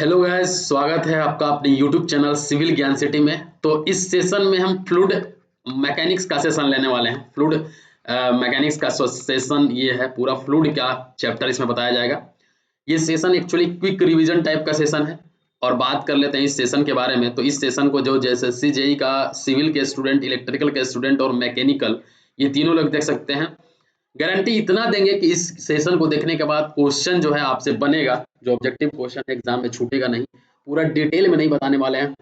Hello guys, स्वागत है आपका अपने यूट्यूब चैनल सिविल ज्ञान सिटी में। तो इस सेशन में हम फ्लूइड मैकेनिक्स का सेशन लेने वाले हैं। फ्लूइड मैकेनिक्स का सेशन ये है, पूरा फ्लूइड का चैप्टर इसमें बताया जाएगा। ये session actually quick revision type का सेशन है। और बात कर लेते हैं इस सेशन के बारे में। तो इस सेशन को जो JSSC JEE का सिविल के स्टूडेंट, इलेक्ट्रिकल के स्टूडेंट और मैकेनिकल, ये तीनों लोग देख सकते हैं। गारंटी इतना देंगे कि इस सेशन को देखने के बाद क्वेश्चन जो है आपसे बनेगा, जो ऑब्जेक्टिव क्वेश्चन है एग्जाम में छूटेगा नहीं। पूरा डिटेल में नहीं बताने वाले हैं,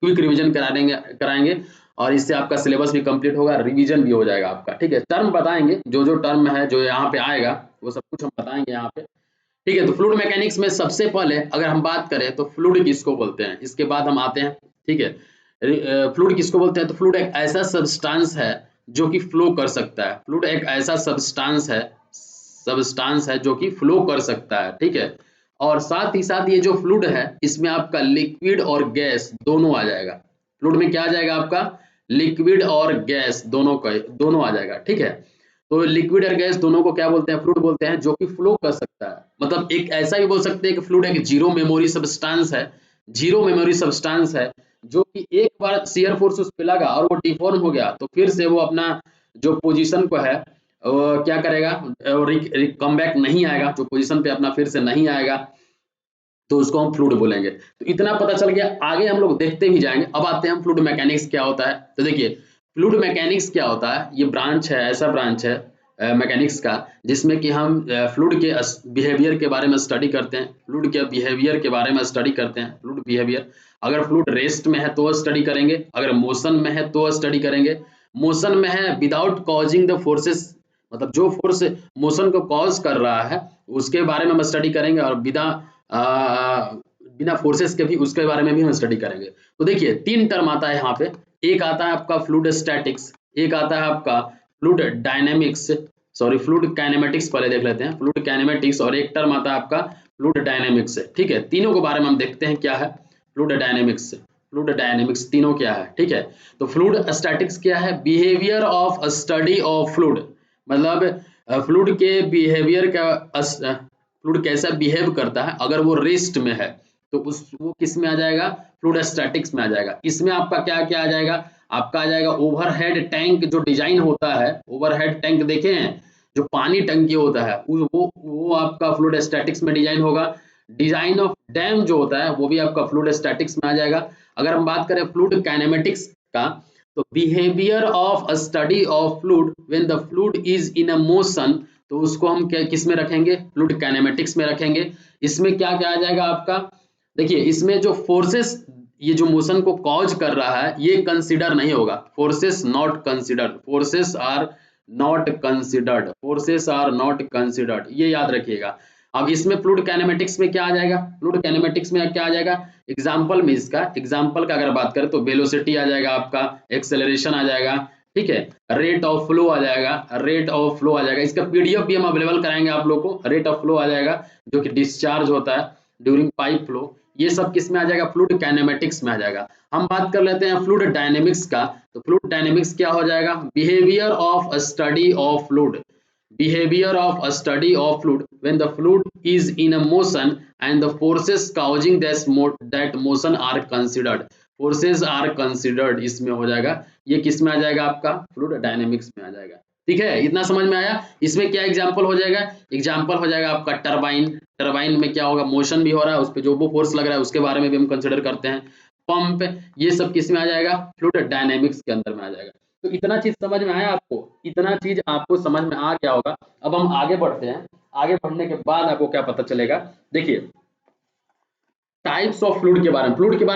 क्विक रिवीजन कराएंगे और इससे आपका सिलेबस भी कंप्लीट होगा, रिवीजन भी हो जाएगा आपका। ठीक है, टर्म बताएंगे, जो टर्म है जो यहाँ पे आएगा वो सब कुछ हम बताएंगे यहाँ पे। ठीक है, तो फ्लूइड मैकेनिक्स में सबसे पहले अगर हम बात करें तो फ्लूइड किसको बोलते हैं, इसके बाद हम आते हैं। ठीक है, फ्लूइड किसको बोलते हैं? तो फ्लूइड एक ऐसा सब्सटेंस है जो कि फ्लो कर सकता है। फ्लूइड एक ऐसा सब्सटेंस है जो कि फ्लो कर सकता है। ठीक है, और साथ ही साथ ये जो फ्लूइड है इसमें आपका लिक्विड और गैस दोनों आ जाएगा। फ्लूइड में क्या आ जाएगा आपका? लिक्विड और गैस दोनों आ जाएगा। ठीक है, तो लिक्विड और गैस दोनों को क्या बोलते हैं? फ्लूइड बोलते हैं, जो कि फ्लो कर सकता है। मतलब एक ऐसा भी बोल सकते हैं कि फ्लूइड एक जीरो मेमोरी सब्सटेंस है, जो कि एक बार शियर फोर्स उस पे लगा और वो डिफॉर्म हो गया तो फिर से वो अपना जो पोजीशन को है वो क्या करेगा, कम बैक नहीं आएगा, जो पोजीशन पे अपना फिर से नहीं आएगा, तो उसको हम फ्लूइड बोलेंगे। तो इतना पता चल गया, आगे हम लोग देखते भी जाएंगे। अब आते हैं हम फ्लूइड मैकेनिक्स क्या होता है। तो देखिए, फ्लूइड मैकेनिक्स क्या होता है, ये ब्रांच है, ऐसा ब्रांच है मैकेनिक्स का जिसमें कि हम फ्लूइड के बिहेवियर के बारे में स्टडी करते हैं। फ्लूइड के बिहेवियर के बारे में स्टडी करते हैं। फ्लूइड बिहेवियर, अगर फ्लूइड रेस्ट में है तो स्टडी करेंगे, अगर मोशन में है तो स्टडी करेंगे। मोशन में है विदाउट कॉजिंग द फोर्सेस, मतलब जो फोर्स मोशन को कॉज कर रहा है उसके बारे में हम स्टडी करेंगे, और बिना फोर्सेस के भी उसके बारे में भी हम स्टडी करेंगे। तो देखिए, तीन टर्म आता है यहाँ पे। एक आता है आपका फ्लूइड स्टैटिक्स, एक आता है आपका fluid dynamics, sorry fluid kinematics, पहले देख लेते हैं फ्लूइड काइनेमेटिक्स, और एक टर्म आता है आपका फ्लूइड डायनेमिक्स। ठीक है, तीनों के बारे में हम देखते हैं क्या है। फ्लूइड डायनेमिक्स तीनों क्या है। ठीक है, तो फ्लूइड स्टैटिक्स क्या है? Behaviour of study of fluid, मतलब फ्लूइड के बिहेवियर का, फ्लूइड कैसा बिहेव करता है अगर वो रेस्ट में है, तो वो किस में आ जाएगा? फ्लूइड स्टैटिक्स में आ जाएगा। इसमें आपका क्या क्या आ जाएगा? आपका आ जाएगा ओवरहेड टैंक, जो डिजाइन होता है ओवरहेड टैंक, देखे हैं जो पानी टंकी होता है, वो आपका फ्लूइड स्टैटिक्स में डिजाइन होगा। डिजाइन ऑफ डैम जो होता है वो भी आपका फ्लूइड स्टैटिक्स में आ जाएगा। अगर हम बात करें फ्लूइड काइनेमेटिक्स का, तो behaviour of study of fluid when the fluid is in a motion, तो उसको हम किस में रखेंगे? फ्लूइड काइनेमेटिक्स में रखेंगे। इसमें क्या क्या आ जाएगा आपका? देखिए, इसमें जो फोर्सेस, ये जो मोशन को कॉज कर रहा है ये कंसीडर नहीं होगा। फोर्सेस आर नॉट कंसीडर्ड, ये याद रखिएगा। अब इसमें फ्लूइड काइनेमेटिक्स में क्या आ जाएगा? फ्लूइड काइनेमेटिक्स में क्या आ जाएगा? एग्जाम्पल का अगर बात करें तो वेलोसिटी आ जाएगा आपका, एक्सेलरेशन आ जाएगा, ठीक है, रेट ऑफ फ्लो आ जाएगा। इसका पीडीएफ भी हम अवेलेबल कराएंगे आप लोग को। रेट ऑफ फ्लो आ जाएगा, जो कि डिस्चार्ज होता है ड्यूरिंग पाइप फ्लो। ये सब किस में आ जाएगा? फ्लूइड काइनेमेटिक्स में आ जाएगा। हम बात कर लेते हैं फ्लूइड डायनेमिक्स का। तो फ्लूइड डायनेमिक्स क्या हो जाएगा? Behaviour of study of fluid, when the fluid is in a motion and the forces causing that motion are considered, इसमें हो जाएगा। ये किस में आ जाएगा? आपका फ्लूइड डायनेमिक्स में आ जाएगा। ठीक है, इतना समझ में आया। इसमें क्या एग्जांपल हो जाएगा? एग्जांपल हो जाएगा आपका टरबाइन में क्या होगा? मोशन भी हो रहा है, उस पे जो वो फोर्स लग रहा है उसके बारे में भी हम कंसिडर करते हैं। पंप, ये सब किस में आ जाएगा? फ्लूइड डायनेमिक्स के अंदर में आ जाएगा। तो इतना चीज समझ में आया आपको? इतना चीज आपको समझ में आ गया होगा। अब हम आगे बढ़ते हैं। आगे बढ़ने के बाद आपको क्या पता चलेगा? देखिए, टाइप्स ऑफ फ्लूइड के बारे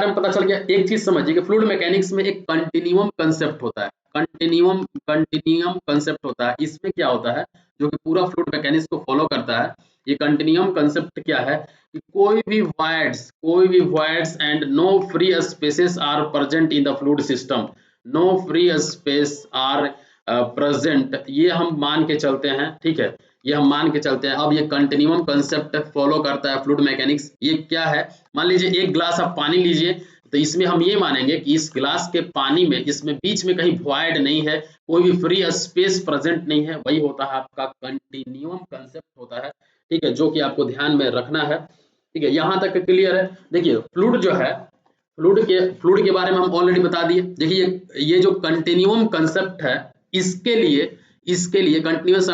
में, पता चल गया। एक चीज समझिए कि फ्लूइड मैकेनिक्स में एक कंटिन्यूअम कंसेप्ट होता है। कंटिन्यूअम कंसेप्ट होता है। इसमें क्या होता है, जो कि पूरा फ्लूइड मैकेनिक्स को फॉलो करता है। ये कंटिन्यूअम कंसेप्ट क्या है कि कोई भी voids and no free spaces are present in the fluid system. No free space are present, ये हम मान के चलते हैं। ठीक है, ये हम मान के चलते हैं। अब ये कंटिन्यूअम कंसेप्ट फॉलो करता है फ्लूइड मैकेनिक्स। ये क्या है? मान लीजिए एक ग्लास आप पानी लीजिए, तो इसमें हम ये मानेंगे कि इस ग्लास के पानी में, इसमें बीच में कहीं वॉइड नहीं है, कोई भी फ्री स्पेस प्रेजेंट नहीं है। वही होता है आपका कंटिन्यूअम कंसेप्ट होता है। ठीक है, जो कि आपको ध्यान में रखना है। ठीक है, यहाँ तक क्लियर है। देखिए फ्लूइड जो है, फ्लूइड के बारे में हम ऑलरेडी बता दिए। देखिए ये जो कंटिन्यूम कंसेप्ट है, इसके लिए कंटिन्यूअस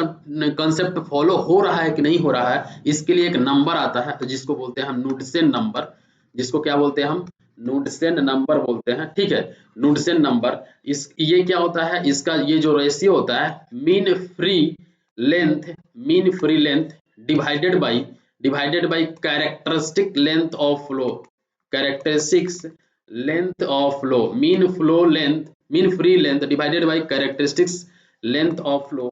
कंसेप्ट फॉलो हो रहा है कि नहीं हो रहा है, इसके लिए एक नंबर आता है जिसको बोलते हैं हम नुडसेन नंबर। जिसको क्या बोलते हैं हम? नुडसेन नंबर बोलते हैं। ठीक है, नुडसेन नंबर। इस ये क्या होता है, इसका ये जो रेशियो होता है mean free length divided by characteristic length of flow, characteristics length of flow, mean free length divided by characteristics length of flow.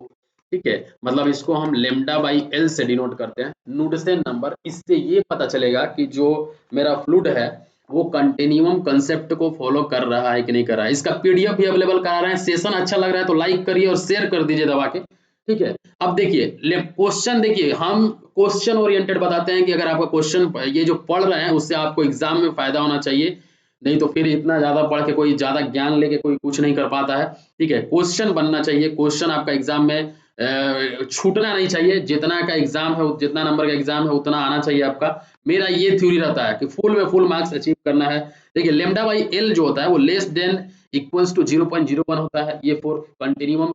ठीक है, मतलब इसको हम लेमडा बाई एल से डिनोट करते हैं, नुडसेन नंबर। इससे ये पता चलेगा कि जो मेरा फ्लूइड है वो कंटिन्यूम कंसेप्ट को फॉलो कर रहा है कि नहीं कर रहा है। इसका पीडीएफ भी अवेलेबल करा रहे हैं। सेशन अच्छा लग रहा है तो लाइक करिए और शेयर कर दीजिए दबा के। ठीक है, अब देखिए क्वेश्चन, देखिए हम क्वेश्चन ओरिएंटेड बताते हैं कि अगर आपका क्वेश्चन ये जो पढ़ रहे हैं उससे आपको एग्जाम में फायदा होना चाहिए, नहीं तो फिर इतना ज्यादा पढ़ के कोई ज्यादा ज्ञान लेके कोई कुछ नहीं कर पाता है। ठीक है, क्वेश्चन बनना चाहिए, क्वेश्चन आपका एग्जाम में छूटना नहीं चाहिए। जितना का एग्जाम है, जितना नंबर का एग्जाम है उतना आना चाहिए आपका। मेरा ये थ्योरी रहता है कि फुल में फुल मार्क्स अचीव करना है। देखिए लेमडा बाई एल जो होता है वो लेस देन इक्वल्स टू 0.01 होता है। ये फॉर कंटिन्यूम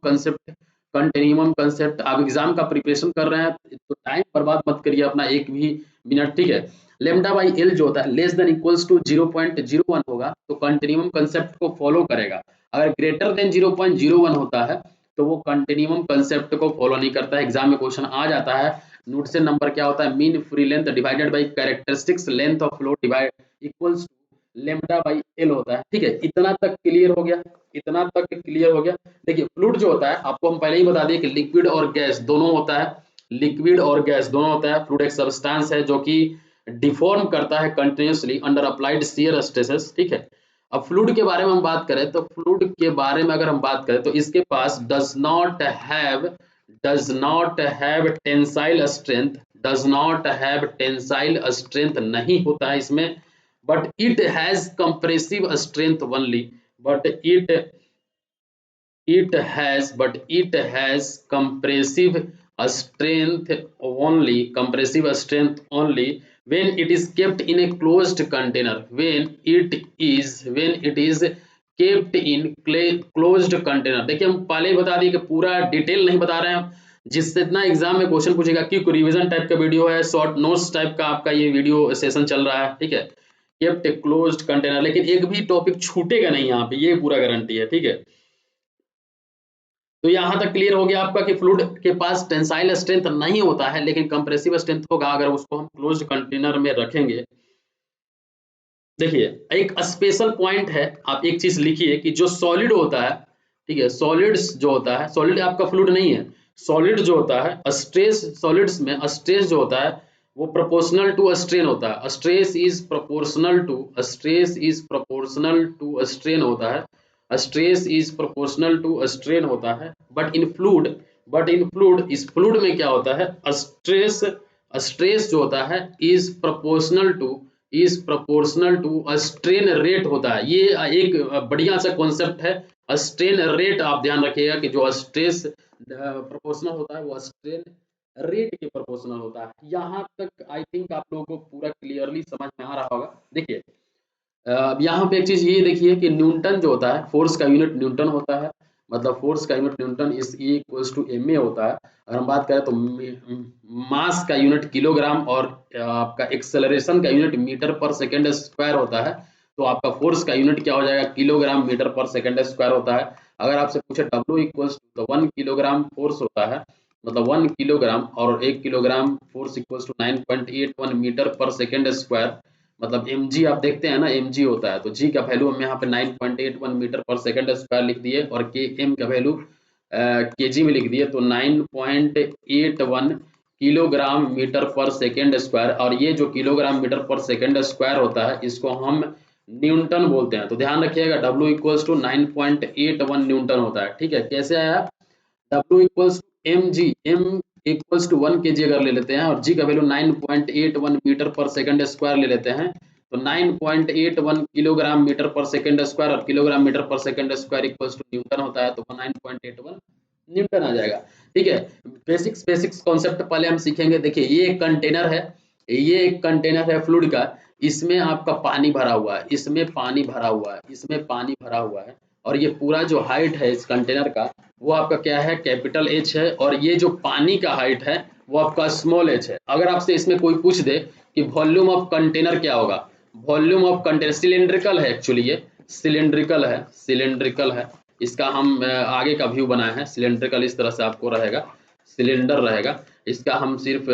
कंसेप्ट। आप एग्जाम का प्रिपरेशन कर रहे हैं तो टाइम बर्बाद मत करिए अपना एक भी मिनट। ठीक है, लेमडा बाई एल जो होता है लेस देन इक्वल्स टू 0.01 होगा तो कंटिन्यूम कंसेप्ट को फॉलो करेगा। अगर ग्रेटर देन 0.01 होता है तो वो कंटिन्यूम कंसेप्ट को फॉलो नहीं करता है। एग्जाम में क्वेश्चन आ जाता है। नुडसेन नंबर क्या होता है? Mean free length divided by characteristics length of flow divide equals to lambda by L होता है। ठीक है, इतना तक क्लियर हो गया, इतना तक क्लियर हो गया। देखिए फ्लूइड जो होता है आपको हम पहले ही बता दिए कि लिक्विड और गैस दोनों होता है, लिक्विड और गैस दोनों होता है। फ्लूइड एक सब्सटेंस है जो कि डिफॉर्म करता है continuously under applied shear stresses. ठीक है, अब फ्लूइड के बारे में हम बात करें तो फ्लूइड के बारे में अगर हम बात करें तो इसके पास does not have tensile strength नहीं होता है इसमें, but it has compressive strength only, but it has compressive strength only when it is kept in a closed container, when it is kept in closed container। देखिए हम पहले ही बता दिए कि पूरा डिटेल नहीं बता रहे हैं, जिससे इतना एग्जाम में क्वेश्चन पूछेगा। क्योंकि रिवीजन टाइप का वीडियो है, शॉर्ट नोट्स टाइप का आपका ये वीडियो सेशन चल रहा है। ठीक है, केप्ट ए क्लोज्ड कंटेनर, लेकिन एक भी टॉपिक छूटेगा नहीं यहाँ पे, ये पूरा गारंटी है। ठीक है, तो यहां तक क्लियर हो गया आपका कि फ्लूइड के पास टेंसाइल स्ट्रेंथ नहीं होता है लेकिन कंप्रेसिव स्ट्रेंथ होगा अगर उसको हम क्लोज्ड कंटेनर में रखेंगे। देखिए एक स्पेशल पॉइंट है, आप एक चीज लिखिए कि जो सॉलिड होता है, ठीक है, सॉलिड्स जो होता है, सॉलिड आपका फ्लूइड नहीं है, सॉलिड जो होता है स्ट्रेस, सॉलिड्स में स्ट्रेस जो होता है वो प्रोपोर्शनल टू स्ट्रेन होता है। Stress is proportional to strain होता है, stress is proportional to strain होता है। बट इन फ्लूइड इस फ्लूइड में क्या होता है, स्ट्रेस जो होता है is proportional to strain rate होता है। ये एक बढ़िया सा कॉन्सेप्ट है, स्ट्रेन रेट। आप ध्यान रखिएगा कि जो स्ट्रेस प्रोपोर्शनल होता है वो स्ट्रेन रेट के प्रोपोर्शनल होता है। यहाँ तक आई थिंक आप लोगों को पूरा क्लियरली समझ में आ रहा होगा। देखिए यहाँ पे एक चीज ये देखिए कि न्यूटन जो होता है, फोर्स का यूनिट न्यूटन होता है, मतलब फोर्स का unit newton is equals to MA होता है। अगर हम बात करें तो मास का यूनिट किलोग्राम और आपका एक्सेलरेशन का यूनिट मीटर पर सेकेंड स्क्वायर होता है। तो आपका फोर्स का यूनिट क्या हो जाएगा, किलोग्राम मीटर पर सेकेंड स्क्वायर होता है। अगर आपसे पूछे डब्ल्यू इक्वल्स तो 1 किलोग्राम फोर्स होता है, मतलब 1 किलोग्राम और 1 kilogram force equals to 9.81 metre पर सेकेंड स्क्वायर। मतलब mg आप देखते हैं ना, mg होता है तो g का वैल्यू हम यहाँ पे 9.81 मीटर पर सेकंड स्क्वायर लिख दिए और km का वैल्यू kg में लिख दिए तो 9.81 किलोग्राम मीटर पर सेकंड स्क्वायर। और ये जो किलोग्राम मीटर पर सेकंड स्क्वायर होता है इसको हम न्यूटन बोलते हैं। तो ध्यान रखिएगा W इक्वल्स टू 9.81 न्यूटन होता है। ठीक है, कैसे आया, W equals mg, m equals to 1 kg अगर ले लेते हैं और g का वैल्यू 9.81 मीटर पर सेकंड स्क्वायर ले लेते हैं तो 9.81 किलोग्राम मीटर पर सेकंड स्क्वायर और किलोग्राम मीटर पर second square equals to newton होता है तो 9.81 न्यूटन आ जाएगा। ठीक है, बेसिक्स कॉन्सेप्ट पहले हम सीखेंगे। देखिए ये एक कंटेनर है, ये एक कंटेनर है फ्लूइड का, इसमें आपका पानी भरा हुआ है, इसमें पानी भरा हुआ है, इसमें पानी भरा हुआ है, और ये पूरा जो हाइट है इस कंटेनर का वो आपका क्या है, कैपिटल एच है, और ये जो पानी का हाइट है वो आपका स्मॉल एच है। अगर आपसे इसमें कोई पूछ दे कि वॉल्यूम ऑफ कंटेनर क्या होगा, वॉल्यूम ऑफ कंटेनर सिलेंड्रिकल है, एक्चुअली ये सिलेंड्रिकल है, सिलेंड्रिकल है, इसका हम आगे का व्यू बनाए हैं, सिलेंड्रिकल इस तरह से आपको रहेगा, सिलेंडर रहेगा, इसका हम सिर्फ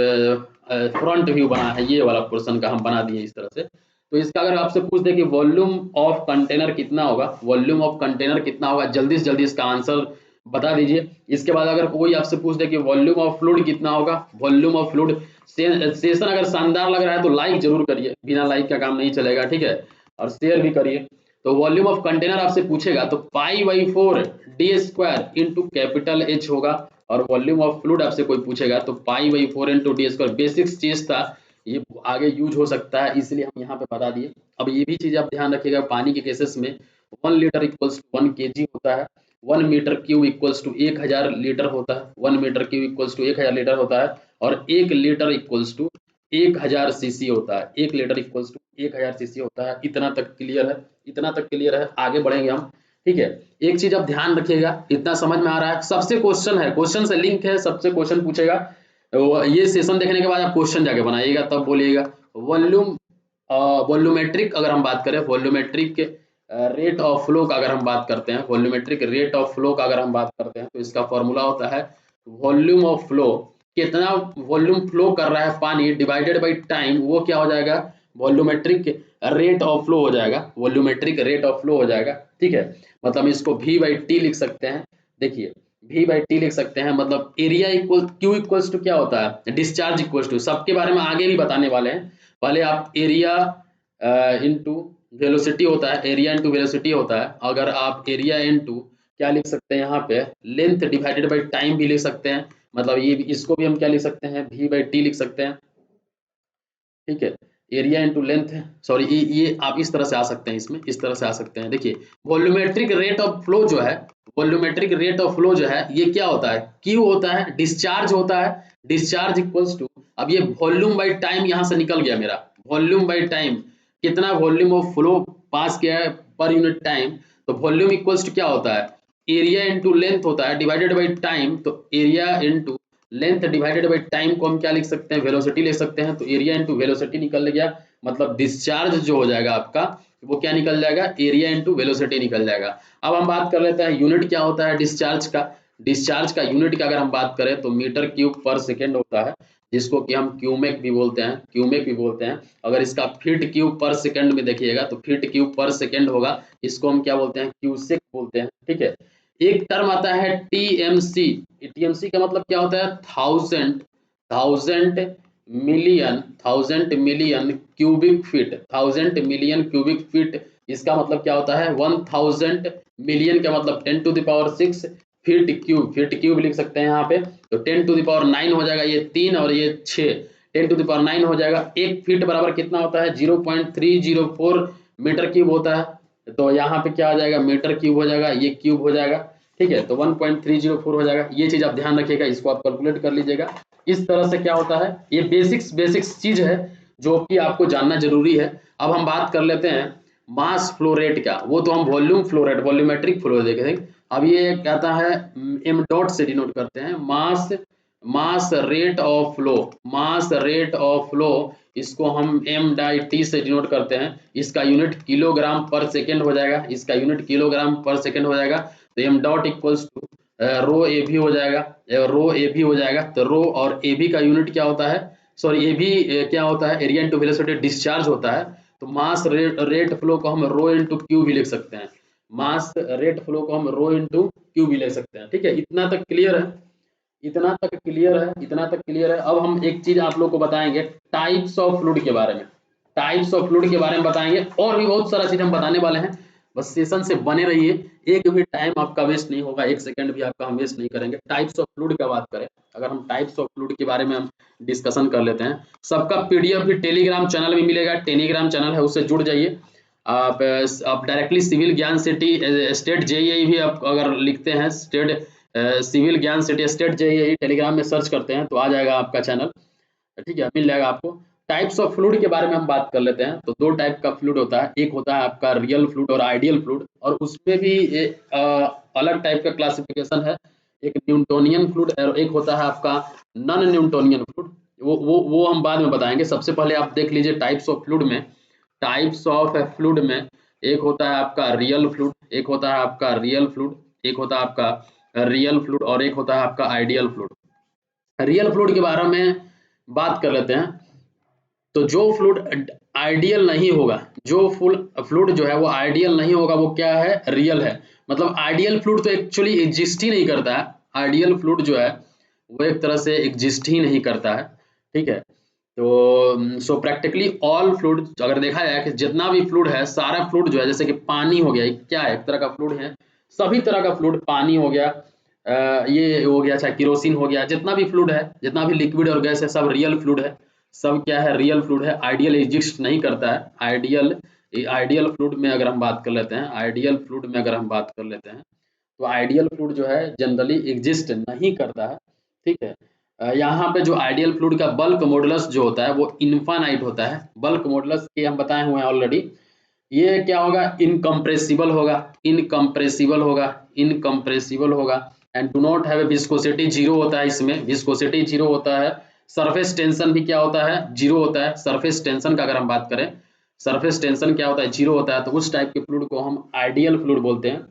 फ्रंट व्यू बना है, ये वाला पोर्शन का हम बना दिए इस तरह से। तो इसका अगर आपसे पूछ दे कि वॉल्यूम ऑफ कंटेनर कितना होगा, वॉल्यूम ऑफ कंटेनर कितना होगा, जल्दी से जल्दी इसका आंसर बता दीजिए। इसके बाद अगर कोई आपसे पूछ दे कि वॉल्यूम ऑफ फ्लूइड कितना होगा, वॉल्यूम ऑफ फ्लूइड, सेशन अगर शानदार लग रहा है तो लाइक जरूर करिए, बिना लाइक का काम नहीं चलेगा, ठीक है, और शेयर भी करिए। तो वॉल्यूम ऑफ कंटेनर आपसे पूछेगा तो π/4 d² इंटू कैपिटल एच होगा, और वॉल्यूम ऑफ फ्लूइड आपसे कोई पूछेगा तो π/4 इंटू d²। बेसिक्स चीज था, ये आगे यूज हो सकता है इसलिए हम यहाँ पे बता दिए। अब ये भी चीज आप ध्यान रखिएगा, पानी के केसेस में 1 लीटर इक्वल्स टू 1 kg होता है, 1 metre cube equals to 1000 litre होता है, 1 metre cube equals to 1000 litre होता है, और 1 लीटर इक्वल्स टू 1000 सीसी होता है, 1 लीटर इक्वल्स टू 1000 सीसी होता है। इतना तक क्लियर है, इतना तक क्लियर है, आगे बढ़ेंगे हम, ठीक है। एक चीज आप ध्यान रखिएगा, इतना समझ में आ रहा है, सबसे क्वेश्चन है, क्वेश्चन से लिंक है, सबसे क्वेश्चन पूछेगा, ये सेशन देखने के बाद आप क्वेश्चन जाके बनाइएगा तब बोलिएगा। वॉल्यूम वॉल्यूमेट्रिक अगर हम बात करें, वॉल्यूमेट्रिक रेट ऑफ फ्लो का अगर हम बात करते हैं, वॉल्यूमेट्रिक रेट ऑफ फ्लो का अगर हम बात करते हैं तो इसका फॉर्मूला होता है वॉल्यूम ऑफ फ्लो, कितना वॉल्यूम फ्लो कर रहा है पानी डिवाइडेड बाई टाइम, वो क्या हो जाएगा, वॉल्यूमेट्रिक रेट ऑफ फ्लो हो जाएगा, वॉल्यूमेट्रिक रेट ऑफ फ्लो हो जाएगा, ठीक है। मतलब इसको v/t लिख सकते हैं, देखिए v/t लिख सकते हैं, मतलब area equal Q equals to क्या होता है, डिस्चार्ज इक्वल्स टू, सबके बारे में आगे भी बताने वाले हैं, पहले आप एरिया इनटू वेलोसिटी होता है, एरिया इनटू वेलोसिटी होता है, अगर आप एरिया इनटू क्या लिख सकते हैं यहाँ पे, लेंथ डिवाइडेड बाई टाइम भी लिख सकते हैं, मतलब ये इसको भी हम क्या लिख सकते हैं, v/t लिख सकते हैं, ठीक है, एरिया इनटू लेंथ, सॉरी ये आप इस तरह से आ सकते हैं, इसमें इस तरह से आ सकते हैं। देखिए वॉल्यूमेट्रिक रेट ऑफ फ्लो जो है, वॉल्यूमेट्रिक रेट ऑफ फ्लो जो है ये क्या होता है, क्यू होता है, डिस्चार्ज होता है, डिस्चार्ज इक्वल्स टू, अब ये वॉल्यूम बाई टाइम यहाँ से निकल गया मेरा, वॉल्यूम बाई टाइम, कितना वॉल्यूम ऑफ फ्लो पास किया है पर यूनिट टाइम, तो वॉल्यूम इक्वल्स टू क्या होता है, एरिया इनटू लेंथ होता है डिवाइडेड बाई टाइम, तो area into length divided by time को हम क्या लिख सकते हैं, वेलोसिटी लिख सकते हैं, तो एरिया इनटू वेलोसिटी निकल गया, मतलब डिस्चार्ज जो हो जाएगा आपका वो क्या निकल जाएगा, एरिया इनटू वेलोसिटी निकल जाएगा। अब हम बात कर लेते हैं यूनिट क्या होता है डिस्चार्ज का, डिस्चार्ज का यूनिट का अगर हम बात करें तो मीटर क्यूब पर सेकेंड होता है, जिसको कि हम क्यूमेक भी बोलते हैं, क्यूमेक भी बोलते हैं। अगर इसका फीट क्यूब पर सेकेंड में देखिएगा तो फीट क्यूब पर सेकेंड होगा, इसको हम क्या बोलते हैं, क्यूसेक बोलते हैं, ठीक है। एक टर्म आता है टीएमसी, टीएमसी का मतलब क्या होता है, thousand, thousand million cubic feet, thousand million cubic feet, इसका मतलब क्या होता है 1000 मिलियन का मतलब 10⁶ फीट क्यूब, फीट क्यूब लिख सकते हैं यहाँ पे, तो 10⁹ हो जाएगा, ये 3 और ये 6, 10⁹ हो जाएगा। एक फीट बराबर कितना होता है, 0.304 मीटर क्यूब होता है, तो यहाँ पे क्या आ जाएगा, मीटर क्यूब हो जाएगा, ये क्यूब हो जाएगा, ठीक है, तो 1.304 हो जाएगा। ये चीज आप ध्यान रखिएगा, इसको आप कैलकुलेट कर लीजिएगा। इस तरह से क्या होता है, ये बेसिक्स चीज है जो कि आपको जानना जरूरी है। अब हम बात कर लेते हैं मास फ्लो रेट का, वो तो हम volume flow rate, volumetric flow देखे थे। अब ये कहता है एम डॉट से डिनोट करते हैं mass rate of flow, mass rate of flow, इसको हम m/t से डिनोट करते हैं, इसका यूनिट किलोग्राम पर सेकेंड हो जाएगा, इसका यूनिट किलोग्राम पर सेकेंड हो जाएगा, तो m डॉट इक्वल्स टू रो ए भी हो जाएगा, रो ए भी हो जाएगा, तो रो और ए बी का यूनिट क्या होता है, सॉरी ए बी क्या होता है, एरिया इनटू वेलोसिटी डिस्चार्ज होता है, तो मास रेट फ्लो को हम रो इनटू क्यू भी लिख सकते हैं, मास रेट फ्लो को हम रो इनटू क्यू भी लिख सकते हैं, ठीक है। इतना तक क्लियर है, इतना तक क्लियर है, इतना तक क्लियर है। अब हम एक चीज आप लोग को बताएंगे टाइप्स ऑफ फ्लूइड के बारे में, टाइप्स ऑफ फ्लूइड के बारे में बताएंगे, और भी बहुत सारा चीज हम बताने वाले हैं, बस सेशन से बने रहिए, एक भी टाइम आपका वेस्ट नहीं होगा, एक सेकंड भी आपका हम वेस्ट नहीं करेंगे। टाइप्स ऑफ फ्लूइड का बात करें, अगर हम टाइप्स ऑफ फ्लूइड के बारे में हम डिस्कशन कर लेते हैं, सबका पीडीएफ भी टेलीग्राम चैनल में मिलेगा, टेलीग्राम चैनल है उससे जुड़ जाइए। आप डायरेक्टली सिविल ज्ञान सिटी स्टेट जेईई भी आप अगर लिखते हैं, स्टेट सिविल ज्ञान सिटी स्टेट जेईई टेलीग्राम में सर्च करते हैं तो आ जाएगा आपका चैनल, ठीक है, मिल जाएगा आपको। टाइप्स ऑफ फ्लूइड के बारे में हम बात कर लेते हैं। तो दो टाइप का फ्लूइड होता है, एक होता है आपका रियल फ्लूइड और आइडियल फ्लूइड, और उसमें भी अलग टाइप का क्लासिफिकेशन है, एक न्यूटोनियन फ्लूइड और एक होता है आपका नॉन न्यूटोनियन फ्लूइड। वो हम बाद में बताएंगे। सबसे पहले आप देख लीजिए टाइप्स ऑफ फ्लूइड में, टाइप्स ऑफ फ्लूइड में एक होता है आपका रियल फ्लूइड, एक होता है आपका रियल फ्लूइड, एक होता है आपका रियल फ्लूइड और एक होता है आपका आइडियल फ्लूइड। रियल फ्लूइड के बारे में बात कर लेते हैं। तो जो फ्लूइड आइडियल नहीं होगा, जो फ्लूइड जो है वो आइडियल नहीं होगा, वो क्या है, रियल है। मतलब आइडियल फ्लूइड तो एक्चुअली एग्जिस्ट ही नहीं करता है। आइडियल फ्लूइड जो है वो एक तरह से एग्जिस्ट ही नहीं करता है, ठीक है। तो सो प्रैक्टिकली ऑल फ्लूइड अगर देखा जाए कि जितना भी फ्लूइड है, सारा फ्लूइड जो है, जैसे कि पानी हो गया, क्या है, एक तरह का फ्लूइड है, सभी तरह का फ्लूइड, पानी हो गया, ये हो गया, चाहे केरोसिन हो गया, जितना भी फ्लूइड है, जितना भी लिक्विड और गैस है, सब रियल फ्लूइड है, सब क्या है, रियल फ्लूइड है। आइडियल एग्जिस्ट नहीं करता है। आइडियल फ्लूइड में अगर हम बात कर लेते हैं, आइडियल फ्लूइड में अगर हम बात कर लेते हैं, तो आइडियल फ्लूइड जो है जनरली एग्जिस्ट नहीं करता है, ठीक है। यहाँ पे जो आइडियल फ्लूइड का बल्क मॉडुलस जो होता है वो इनफाइनाइट होता है। बल्क मॉडुलस के हम बताए हुए हैं ऑलरेडी। ये क्या होगा, इनकम्प्रेसिबल होगा, इनकम्प्रेसिबल होगा, इनकम्प्रेसिबल होगा, and do not have a viscosity, zero होता है इसमें, विस्कोसिटी जीरो होता है। सरफेस टेंशन भी क्या होता है, जीरो होता है। सरफेस टेंशन का अगर हम बात करें, सरफेस टेंशन क्या होता है, जीरो होता है। तो उस टाइप के फ्लूइड को हम आइडियल फ्लूइड बोलते हैं।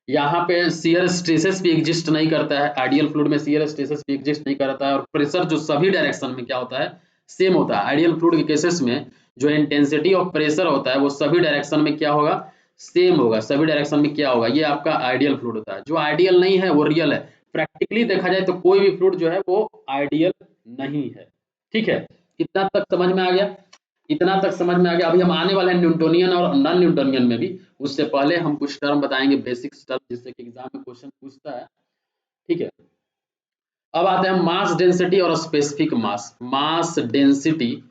यहाँ पे शियर स्ट्रेसेस भी एग्जिस्ट नहीं करता है। आइडियल फ्लूइड में शियर स्ट्रेसेस भी एग्जिस्ट नहीं करता है, और प्रेशर जो सभी डायरेक्शन में क्या होता है, सेम होता है। आइडियल फ्लूइड के केसेस में जो इंटेंसिटी ऑफ प्रेशर होता है वो सभी डायरेक्शन में क्या होगा, सेम होगा। सभी डायरेक्शन में क्या होगा, ये आपका आइडियल फ्लूइड होता है। जो आइडियल नहीं है वो रियल है। प्रैक्टिकली देखा जाए तो कोई भी फ्लूइड जो है वो आइडियल नहीं है, ठीक है। इतना तक समझ में आ गया, इतना तक समझ में आ गया। अभी हम आने वाले हैं न्यूटोनियन और नॉन न्यूटोनियन में भी। उससे पहले हम कुछ टर्म बताएंगे, बेसिक टर्म, जिससे कि एग्जाम में क्वेश्चन पूछता है, ठीक है। अब आते हैं मास डेंसिटी और स्पेसिफिक मास। मास डेंसिटी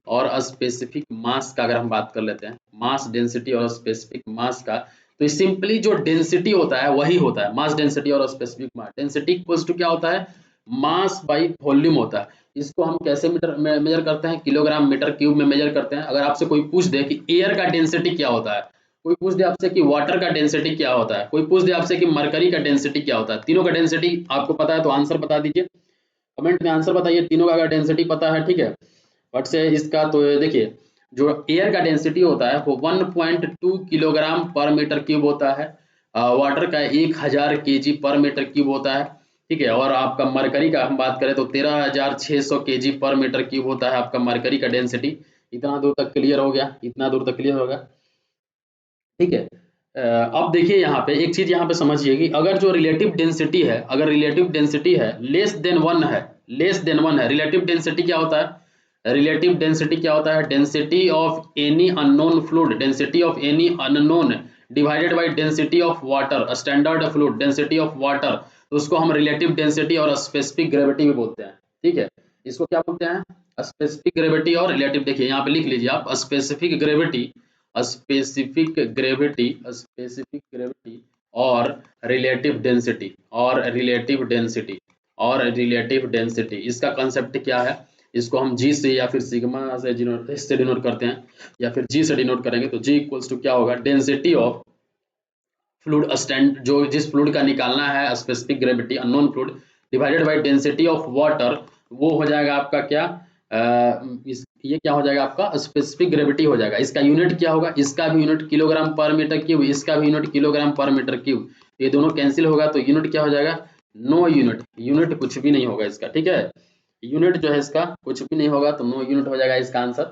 और स्पेसिफिक मास का अगर हम बात कर लेते हैं, मास डेंसिटी और स्पेसिफिक मास का, तो सिंपली जो डेंसिटी होता है वही होता है मास डेंसिटी और specific mass. Density equals to क्या होता है, मास बाई वॉल्यूम होता है। इसको हम कैसे मेजर करते हैं, किलोग्राम मीटर क्यूब में मेजर करते हैं। अगर आपसे कोई पूछ दे कि एयर का डेंसिटी क्या होता है, कोई पूछ दे आपसे कि वाटर का डेंसिटी क्या होता है, कोई पूछ दे आपसे कि मरकरी का डेंसिटी क्या होता है, तीनों का डेंसिटी आपको पता है तो आंसर बता दीजिए, कमेंट में आंसर बताइए, तीनों का अगर डेंसिटी पता है, ठीक है। बट से इसका तो देखिए, जो एयर का डेंसिटी होता है वो 1.2 किलोग्राम पर मीटर क्यूब होता है। वाटर का 1000 केजी पर मीटर क्यूब होता है, ठीक है। और आपका मरकरी का हम बात करें तो 13600 केजी पर मीटर क्यूब होता है आपका मरकरी का डेंसिटी। इतना दूर तक क्लियर हो गया, इतना दूर तक क्लियर होगा, ठीक है। अब देखिए यहाँ पे एक चीज यहाँ पे समझिए कि अगर जो रिलेटिव डेंसिटी है, अगर रिलेटिव डेंसिटी है लेस देन 1 है, लेस देन 1 है, रिलेटिव डेंसिटी क्या होता है, रिलेटिव डेंसिटी क्या होता है, density of any unknown fluid, density of any unknown divided by density of water, standard fluid, density of water, तो उसको हम रिलेटिव डेंसिटी और स्पेसिफिक ग्रेविटी भी बोलते हैं, ठीक है। इसको क्या बोलते हैं, स्पेसिफिक ग्रेविटी और रिलेटिव। देखिए यहाँ पे लिख लीजिए आप, specific gravity, specific gravity, specific gravity और रिलेटिव डेंसिटी, और रिलेटिव डेंसिटी, और रिलेटिव डेंसिटी। इसका कंसेप्ट क्या है, इसको हम जी से या फिर सिग्मा से डिनोट करते हैं, या फिर जी से डिनोट करेंगे। तो जी इक्वल्स टू क्या होगा, डेंसिटी ऑफ फ्लूइड स्टैंड, जो जिस फ्लूइड का निकालना है specific gravity unknown fluid, divided by density of water, वो हो जाएगा आपका क्या, ये क्या हो जाएगा आपका स्पेसिफिक ग्रेविटी हो जाएगा। इसका यूनिट क्या होगा, इसका भी यूनिट किलोग्राम पर मीटर क्यूब, इसका भी यूनिट किलोग्राम पर मीटर क्यूब, ये दोनों कैंसिल होगा तो यूनिट क्या हो जाएगा, नो यूनिट, यूनिट कुछ भी नहीं होगा इसका, ठीक है। यूनिट जो है इसका कुछ भी नहीं होगा, तो नो यूनिट हो जाएगा इसका आंसर।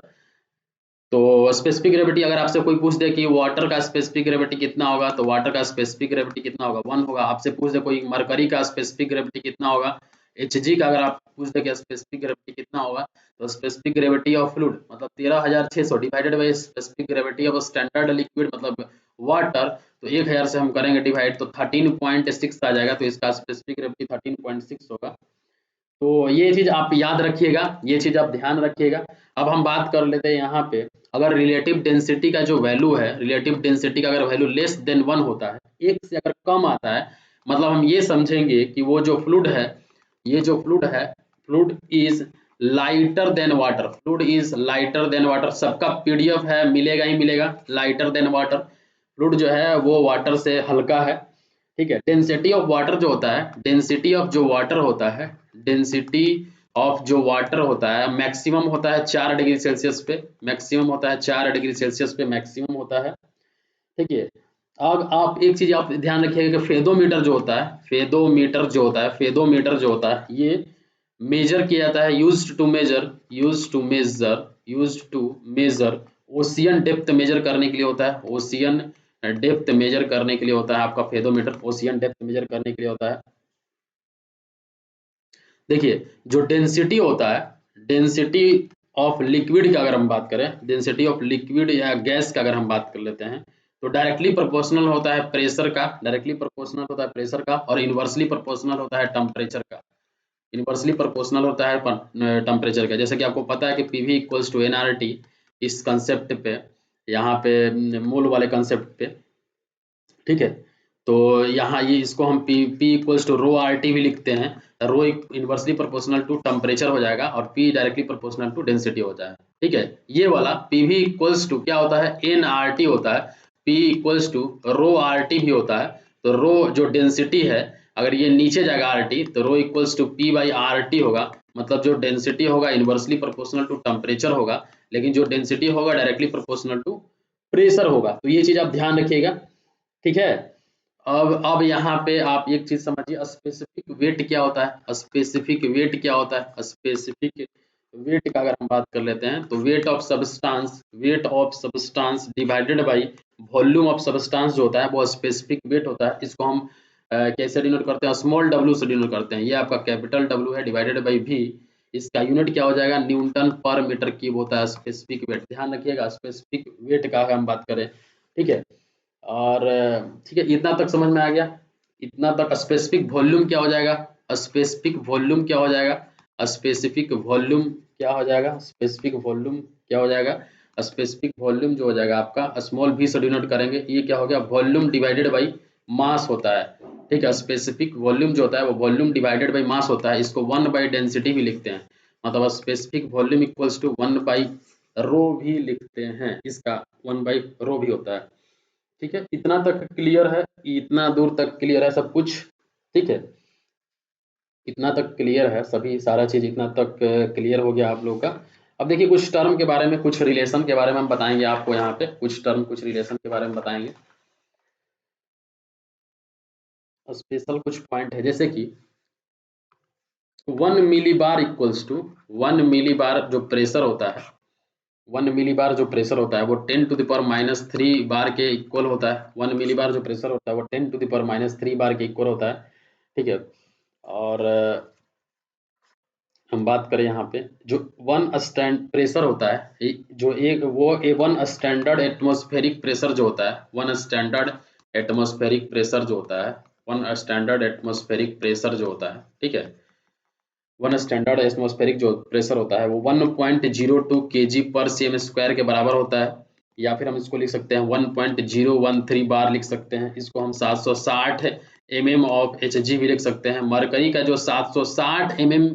तो स्पेसिफिक ग्रेविटी अगर आपसे कोई पूछ दे कि वाटर का स्पेसिफिक ग्रेविटी कितना होगा, तो वाटर का स्पेसिफिक ग्रेविटी कितना होगा, 1 होगा। आपसे पूछ दे कोई मरकरी का स्पेसिफिक ग्रेविटी कितना होगा, Hg का अगर आप पूछ दे कि स्पेसिफिक ग्रेविटी कितना होगा, तो स्पेसिफिक ग्रेविटी ऑफ फ्लूइड मतलब 13600 divided by specific gravity of standard liquid मतलब वाटर, तो 1000 से हम करेंगे डिवाइड तो 13.6 आ जाएगा, तो इसका स्पेसिफिक ग्रेविटी 13.6 होगा। तो ये चीज आप याद रखिएगा, ये चीज आप ध्यान रखिएगा। अब हम बात कर लेते हैं यहाँ पे, अगर रिलेटिव डेंसिटी का जो वैल्यू है, रिलेटिव डेंसिटी का अगर वैल्यू लेस देन 1 होता है, एक से अगर कम आता है, मतलब हम ये समझेंगे कि वो जो फ्लूइड है, ये जो फ्लूइड है, fluid is lighter than water, fluid is lighter than water, सबका पीडीएफ है, मिलेगा ही मिलेगा। लाइटर देन वाटर, फ्लूइड जो है वो वाटर से हल्का है, ठीक है। डेंसिटी ऑफ वाटर जो होता है, डेंसिटी ऑफ जो वाटर होता है, डेंसिटी ऑफ जो वाटर होता है मैक्सिमम होता है 4 डिग्री सेल्सियस पे, मैक्सिमम होता है 4 डिग्री सेल्सियस पे मैक्सिमम होता है, ठीक है। अब आप एक चीज आप ध्यान रखिएगा कि फेदोमीटर जो होता है, फेदोमीटर जो होता है, फेदोमीटर जो होता है ये मेजर किया जाता है, used to measure, used to measure, used to measure ocean depth measure करने के लिए होता है, ओशियन डेप्थ मेजर करने के लिए होता है आपका फेदोमीटर, ओशियन डेप्थ मेजर करने के लिए होता है। देखिए जो डेंसिटी होता है, डेंसिटी ऑफ लिक्विड का अगर हम बात करें, डेंसिटी ऑफ लिक्विड या गैस का अगर हम बात कर लेते हैं तो डायरेक्टली प्रोपोर्शनल होता है प्रेशर का, डायरेक्टली प्रोपोर्शनल होता है प्रेशर का, और इनवर्सली प्रोपोर्शनल होता है टेम्परेचर का, इनवर्सली प्रोपोर्शनल होता है टेम्परेचर का। जैसे कि आपको पता है कि पीवी इक्वल्स टू एनआरटी, इस कंसेप्ट पे, यहाँ पे मोल वाले कंसेप्ट पे, ठीक है। तो यहाँ ये इसको हम P equals to rho R T भी लिखते हैं, rho inversely proportional to temperature हो जाएगा और P directly proportional to density होता है, ठीक है। ये वाला पीवी इक्वल्स टू क्या होता है, एन आर टी होता है, P equals to rho R T भी होता है। तो रो जो डेंसिटी है अगर ये नीचे जाएगा आर टी तो rho equals to P by R T होगा, मतलब जो डेंसिटी होगा इनवर्सली प्रोपोर्शनल टू टेम्परेचर होगा, लेकिन जो डेंसिटी होगा डायरेक्टली प्रोपोर्शनल टू प्रेशर होगा। तो ये चीज आप ध्यान रखिएगा, ठीक है। अब यहाँ पे आप एक चीज समझिए, स्पेसिफिक वेट क्या होता है, स्पेसिफिक वेट क्या होता है, स्पेसिफिक वेट का अगर हम बात कर लेते हैं तो weight of substance, weight of substance divided by volume of substance जो होता है वो स्पेसिफिक वेट होता है। इसको हम कैसे डिनोट करते हैं, स्मॉल डब्ल्यू से डिनोट करते हैं। ये आपका कैपिटल डब्ल्यू है डिवाइडेड बाई वी, इसका यूनिट क्या हो जाएगा, न्यूटन पर मीटर क्यूब होता है स्पेसिफिक वेट। ध्यान रखिएगा स्पेसिफिक वेट का अगर हम बात करें, ठीक है। और ठीक है, इतना तक समझ में आ गया, इतना तक। स्पेसिफिक वॉल्यूम क्या हो जाएगा, स्पेसिफिक वॉल्यूम क्या हो जाएगा, स्पेसिफिक वॉल्यूम क्या हो जाएगा, स्पेसिफिक वॉल्यूम क्या हो जाएगा, स्पेसिफिक वॉल्यूम जो हो जाएगा आपका स्मॉल वी से डिनोट करेंगे। ये क्या हो गया, वॉल्यूम डिवाइडेड बाई मास होता है, ठीक है। स्पेसिफिक वॉल्यूम जो होता है वो वॉल्यूम डिवाइडेड बाई मास होता है, इसको 1 बाई डेंसिटी भी लिखते हैं, मतलब specific volume equals to 1 by rho भी लिखते हैं, इसका 1 बाई रो भी होता है, ठीक है। इतना तक क्लियर है, इतना दूर तक क्लियर है सब कुछ, ठीक है। इतना तक क्लियर है सभी, सारा चीज इतना तक क्लियर हो गया आप लोगों का। अब देखिए कुछ टर्म के बारे में, कुछ रिलेशन के बारे में हम बताएंगे आपको, यहाँ पे कुछ टर्म कुछ रिलेशन के बारे में बताएंगे, स्पेशल कुछ पॉइंट है। जैसे कि 1 मिली बार इक्वल्स टू 1 मिली बार जो प्रेशर होता है, 1 मिली बार जो प्रेशर होता है वो 10 टू द पावर -3 बार के इक्वल होता है। 1 मिली बार जो प्रेशर होता है वो 10 टू द पावर -3 बार के इक्वल होता है, ठीक है। और हम बात करें यहाँ पे जो वन स्टैंड प्रेशर होता है, जो एक वो वन स्टैंडर्ड एटमॉस्फेरिक प्रेशर जो होता है, वन स्टैंडर्ड एटमॉस्फेरिक प्रेशर जो होता है, वन स्टैंडर्ड एटमॉस्फेरिक प्रेशर जो होता है, ठीक है। वन स्टैंडर्ड एटमॉस्फेरिक जो प्रेशर होता है वो 1.02 kg पर cm स्क्वायर के बराबर होता है, या फिर हम इसको लिख सकते हैं 1.013 बार लिख सकते हैं। इसको हम 760 mm ऑफ Hg भी लिख सकते हैं। मरकरी का जो 760 mm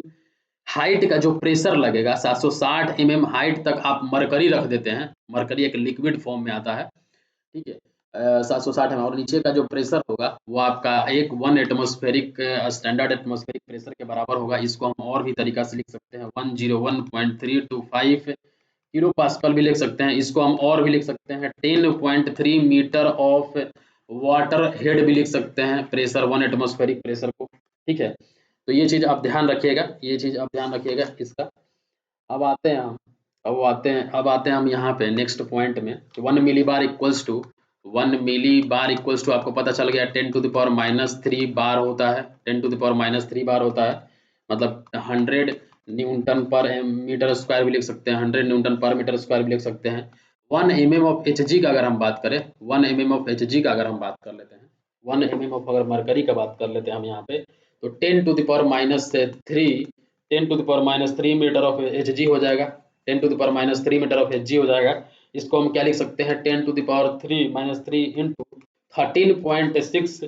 हाइट का जो प्रेशर लगेगा, 760 mm हाइट तक आप मरकरी रख देते हैं, मरकरी एक लिक्विड फॉर्म में आता है, ठीक है। 760 में, और नीचे का जो प्रेशर होगा वो आपका एक 1 एटमॉस्फेरिक स्टैंडर्ड एटमॉस्फेरिक प्रेशर के बराबर होगा। इसको हम और भी तरीका से लिख सकते हैं, 101.325 किलो पास्कल भी लिख सकते हैं। इसको हम और भी लिख सकते हैं 10.3 मीटर ऑफ वाटर हेड भी लिख सकते हैं प्रेशर, 1 एटमॉस्फेरिक प्रेशर को, ठीक है। तो ये चीज आप ध्यान रखिएगा, ये चीज आप ध्यान रखिएगा इसका। अब आते हैं हम, अब आते हैं हम यहाँ पे नेक्स्ट पॉइंट में। 1 millibar equals to 1 millibar equals to आपको पता चल गया 10 टू द पावर -3 बार होता है, 10 टू द पावर -3 बार होता है, मतलब 100 न्यूटन पर मीटर स्क्वायर भी लिख सकते हैं, 100 न्यूटन पर मीटर स्क्वायर भी लिख सकते हैं। 1 mm ऑफ Hg का अगर हम बात करें, 1 mm ऑफ Hg का अगर हम बात कर लेते हैं, 1 mm ऑफ अगर मरकरी का बात कर लेते हैं हम यहाँ पे, तो 10 to the power -3, 10 to the power -3 metre of Hg हो जाएगा, 10 to the power -3 metre of Hg हो जाएगा। इसको हम क्या लिख सकते हैं, 10 to the power 3 -3 into 13.6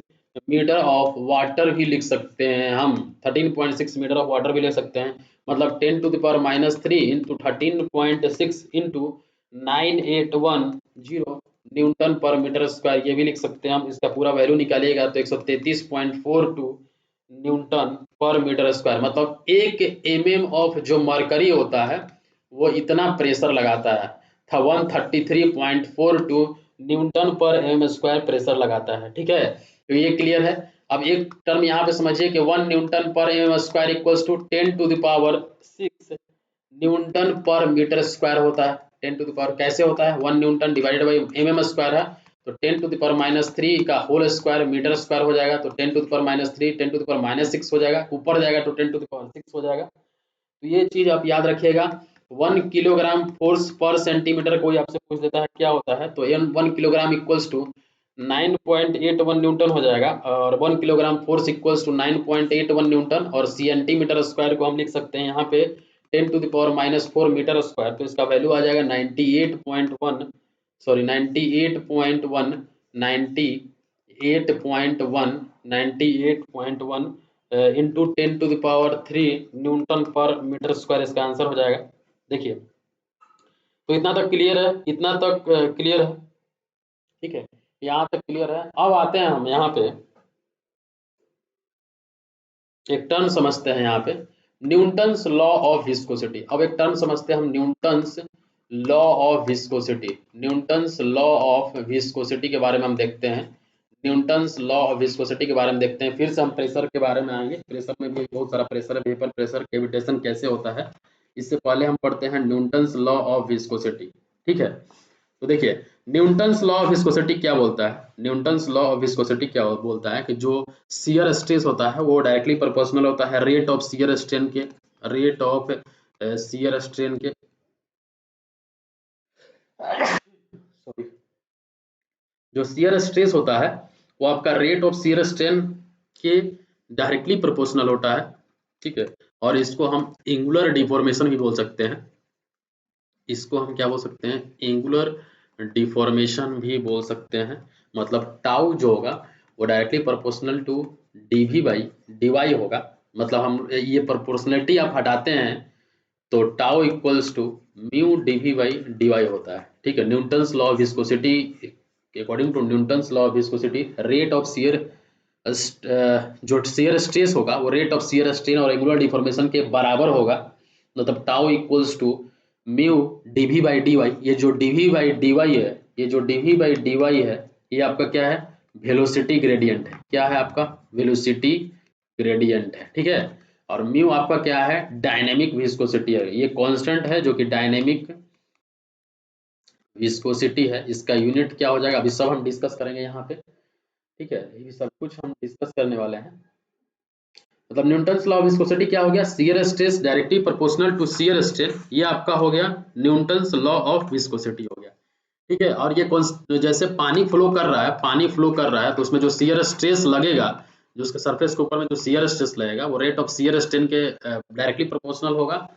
metre of water भी लिख सकते हैं हम, 13.6 मीटर ऑफ वाटर भी लिख सकते हैं, मतलब 10⁻³ इंटू 13.6 इंटू 9810 न्यूटन पर मीटर स्क्वायर, ये भी लिख सकते हैं हम। इसका पूरा वैल्यू निकालिएगा तो 133.42 न्यूटन पर मीटर स्क्वायर, मतलब 1 mm ऑफ जो मरकरी होता है वो इतना प्रेशर लगाता है, था 133.42 न्यूटन पर एम स्क्वायर प्रेशर लगाता है। ठीक है, तो ये क्लियर है। अब एक टर्म यहाँ पे समझिए कि 1 न्यूटन पर M square equals to 10⁶ newton पर मीटर स्क्वायर होता है। 10⁻, कैसे होता है, 1 newton divided by M square है, तो 10⁻³ का होल स्क्वायर मीटर स्क्वायर हो जाएगा, तो 10⁻³ 10⁻6 हो जाएगा, ऊपर जाएगा तो 10⁻6 हो जाएगा। तो ये चीज आप याद रखिएगा। 1 किलोग्राम फोर्स पर सेंटीमीटर कोई आपसे पूछ देता है क्या होता है, तो 1 किलोग्राम इक्वल्स टू 9.81 न्यूटन हो जाएगा, और 1 kilogram force equals to 9.81 newton, और सेंटीमीटर स्क्वायर को हम लिख सकते हैं यहाँ पे 10⁻⁴ मीटर स्क्वायर, तो इसका वैल्यू आ जाएगा 98.1 सॉरी 98.1 98.1 इंटू 10⁻³ न्यूटन पर मीटर स्क्वायर इसका आंसर हो जाएगा। देखिए, तो इतना तक क्लियर है, इतना तक क्लियर है। ठीक है, यहाँ तक क्लियर है। अब आते हैं हम यहाँ पे एक टर्म समझते हैं, यहाँ पे न्यूटन्स लॉ ऑफ विस्कोसिटी। अब एक टर्म समझते हैं हम, Newton's law of viscosity. Newton's law of viscosity के बारे में हम देखते हैं, न्यूटन्स लॉ ऑफ विस्कोसिटी के बारे में देखते हैं। फिर से हम प्रेशर के बारे में आएंगे, प्रेशर में भी बहुत सारा प्रेशर है, वेपर प्रेशर, कैविटेशन कैसे होता है, इससे पहले हम पढ़ते हैं न्यूटन्स लॉ ऑफ विस्कोसिटी। ठीक है, तो देखिए न्यूटन्स लॉ ऑफ विस्कोसिटी क्या बोलता है। न्यूटन्स लॉ ऑफ विस्कोसिटी क्या बोलता है कि जो शियर स्ट्रेस होता है वो डायरेक्टली प्रोपोर्शनल होता है रेट ऑफ शियर स्ट्रेन के, रेट ऑफ शियर स्ट्रेन के, सॉरी, जो शियर स्ट्रेस होता है वो आपका रेट ऑफ शियर स्ट्रेन के डायरेक्टली प्रोपोर्शनल होता है। ठीक है, और इसको हम एंगुलर डिफॉर्मेशन भी बोल सकते हैं, इसको हम क्या बोल सकते हैं, एंगुलर डिफॉर्मेशन भी बोल सकते हैं। मतलब टाउ जो होगा वो directly proportional to dv by dy होगा, मतलब हम ये प्रोपोर्शनलिटी आप हटाते हैं तो tau equals to mu DV by dy होता है। ठीक है, Newton's law of viscosity, according to Newton's law of viscosity rate of shear जो शियर स्ट्रेस होगा वो रेट ऑफ शियर स्ट्रेन और एंगुलर डिफॉर्मेशन के बराबर होगा, मतलब tau equals to mu DV by D y. ये जो डीवी बाई डी वाई है, ये जो डीवी बाई डी वाई है, ये आपका क्या है, वेलोसिटी ग्रेडियंट है। क्या है आपका, वेलोसिटी ग्रेडियंट है। ठीक है, और म्यू आपका क्या है, डायनेमिक विस्कोसिटी है, ये कांस्टेंट है जो कि डायनेमिक विस्कोसिटी है। इसका यूनिट क्या हो जाएगा, अभी सब हम डिस्कस करेंगे यहाँ पे। ठीक है, ये सब कुछ हम डिस्कस करने वाले हैं। मतलब न्यूटन्स लॉ ऑफ विस्कोसिटी क्या हो गया, shear stress directly proportional to shear strain, ये आपका हो गया न्यूटन्स लॉ ऑफ विस्कोसिटी हो गया। ठीक है, और ये जैसे पानी फ्लो कर रहा है, पानी फ्लो कर रहा है तो उसमें जो शियर स्ट्रेस लगेगा, जो उसके सरफेस के ऊपर में जो शियर स्ट्रेस लगेगा वो रेट ऑफ शियर स्ट्रेन के डायरेक्टली प्रोपोर्शनल होगा,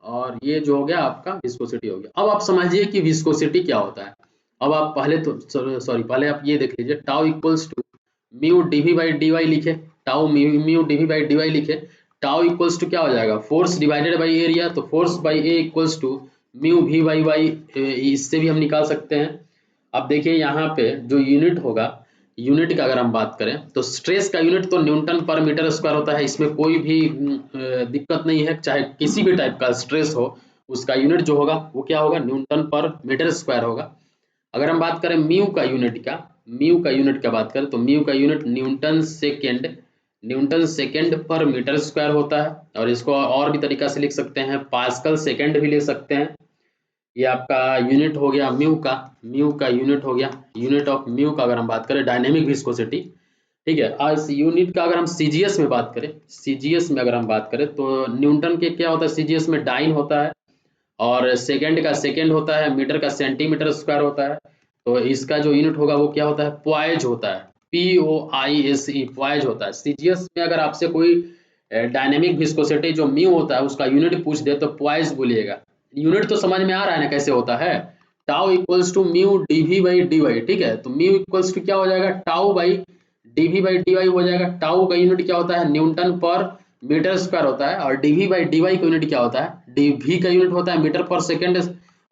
और ये जो हो गया आपका विस्कोसिटी हो गया। अब आप समझिए कि विस्कोसिटी क्या होता है। अब आप पहले तो सॉरी पहले आप ये देख लीजिए, tau equals to mu DV by D Y लिखे, tau mu DV by D Y लिखे, टाउ इक्वल्स टू क्या हो जाएगा, फोर्स डिवाइडेड बाई एरिया, तो force by A equals to mu V by Y, इससे भी हम निकाल सकते हैं। अब देखिए यहाँ पे जो यूनिट होगा, यूनिट का अगर हम बात करें तो स्ट्रेस का यूनिट तो न्यूटन पर मीटर स्क्वायर होता है, इसमें कोई भी दिक्कत नहीं है, चाहे किसी भी टाइप का स्ट्रेस हो उसका यूनिट जो होगा वो क्या होगा, न्यूटन पर मीटर स्क्वायर होगा। अगर हम बात करें म्यू का यूनिट का, म्यू का यूनिट का बात करें तो म्यू का यूनिट न्यूटन सेकेंड पर मीटर स्क्वायर होता है, और इसको और भी तरीका से लिख सकते हैं, पास्कल सेकेंड भी ले सकते हैं। ये आपका यूनिट हो गया म्यू का यूनिट हो गया, यूनिट ऑफ म्यू का अगर हम बात करें डायनेमिक विस्कोसिटी। ठीक है, आज यूनिट का अगर हम सीजीएस में बात करें, सीजीएस में अगर हम बात करें तो न्यूटन के क्या होता है, सीजीएस में डाइन होता है, और सेकेंड का सेकेंड होता है, मीटर का सेंटीमीटर स्क्वायर होता है, तो इसका जो यूनिट होगा वो क्या होता है, पॉइज होता है, POISE पॉइज होता है। सीजीएस में अगर आपसे कोई डायनेमिक विस्कोसिटी जो म्यू होता है उसका यूनिट पूछ दे तो पॉइज बोलिएगा। यूनिट तो समझ में आ रहा है ना कैसे होता है, tau equals to mu DV by D y. ठीक है, तो म्यू इक्वल्स टू क्या हो जाएगा, tau by dv by D y हो जाएगा। टाउ का यूनिट क्या होता है, न्यूटन पर मीटर स्क्वायर होता है, और डीवी बाई डी वाई का यूनिट क्या होता है, डीवी का यूनिट होता है मीटर पर सेकेंड,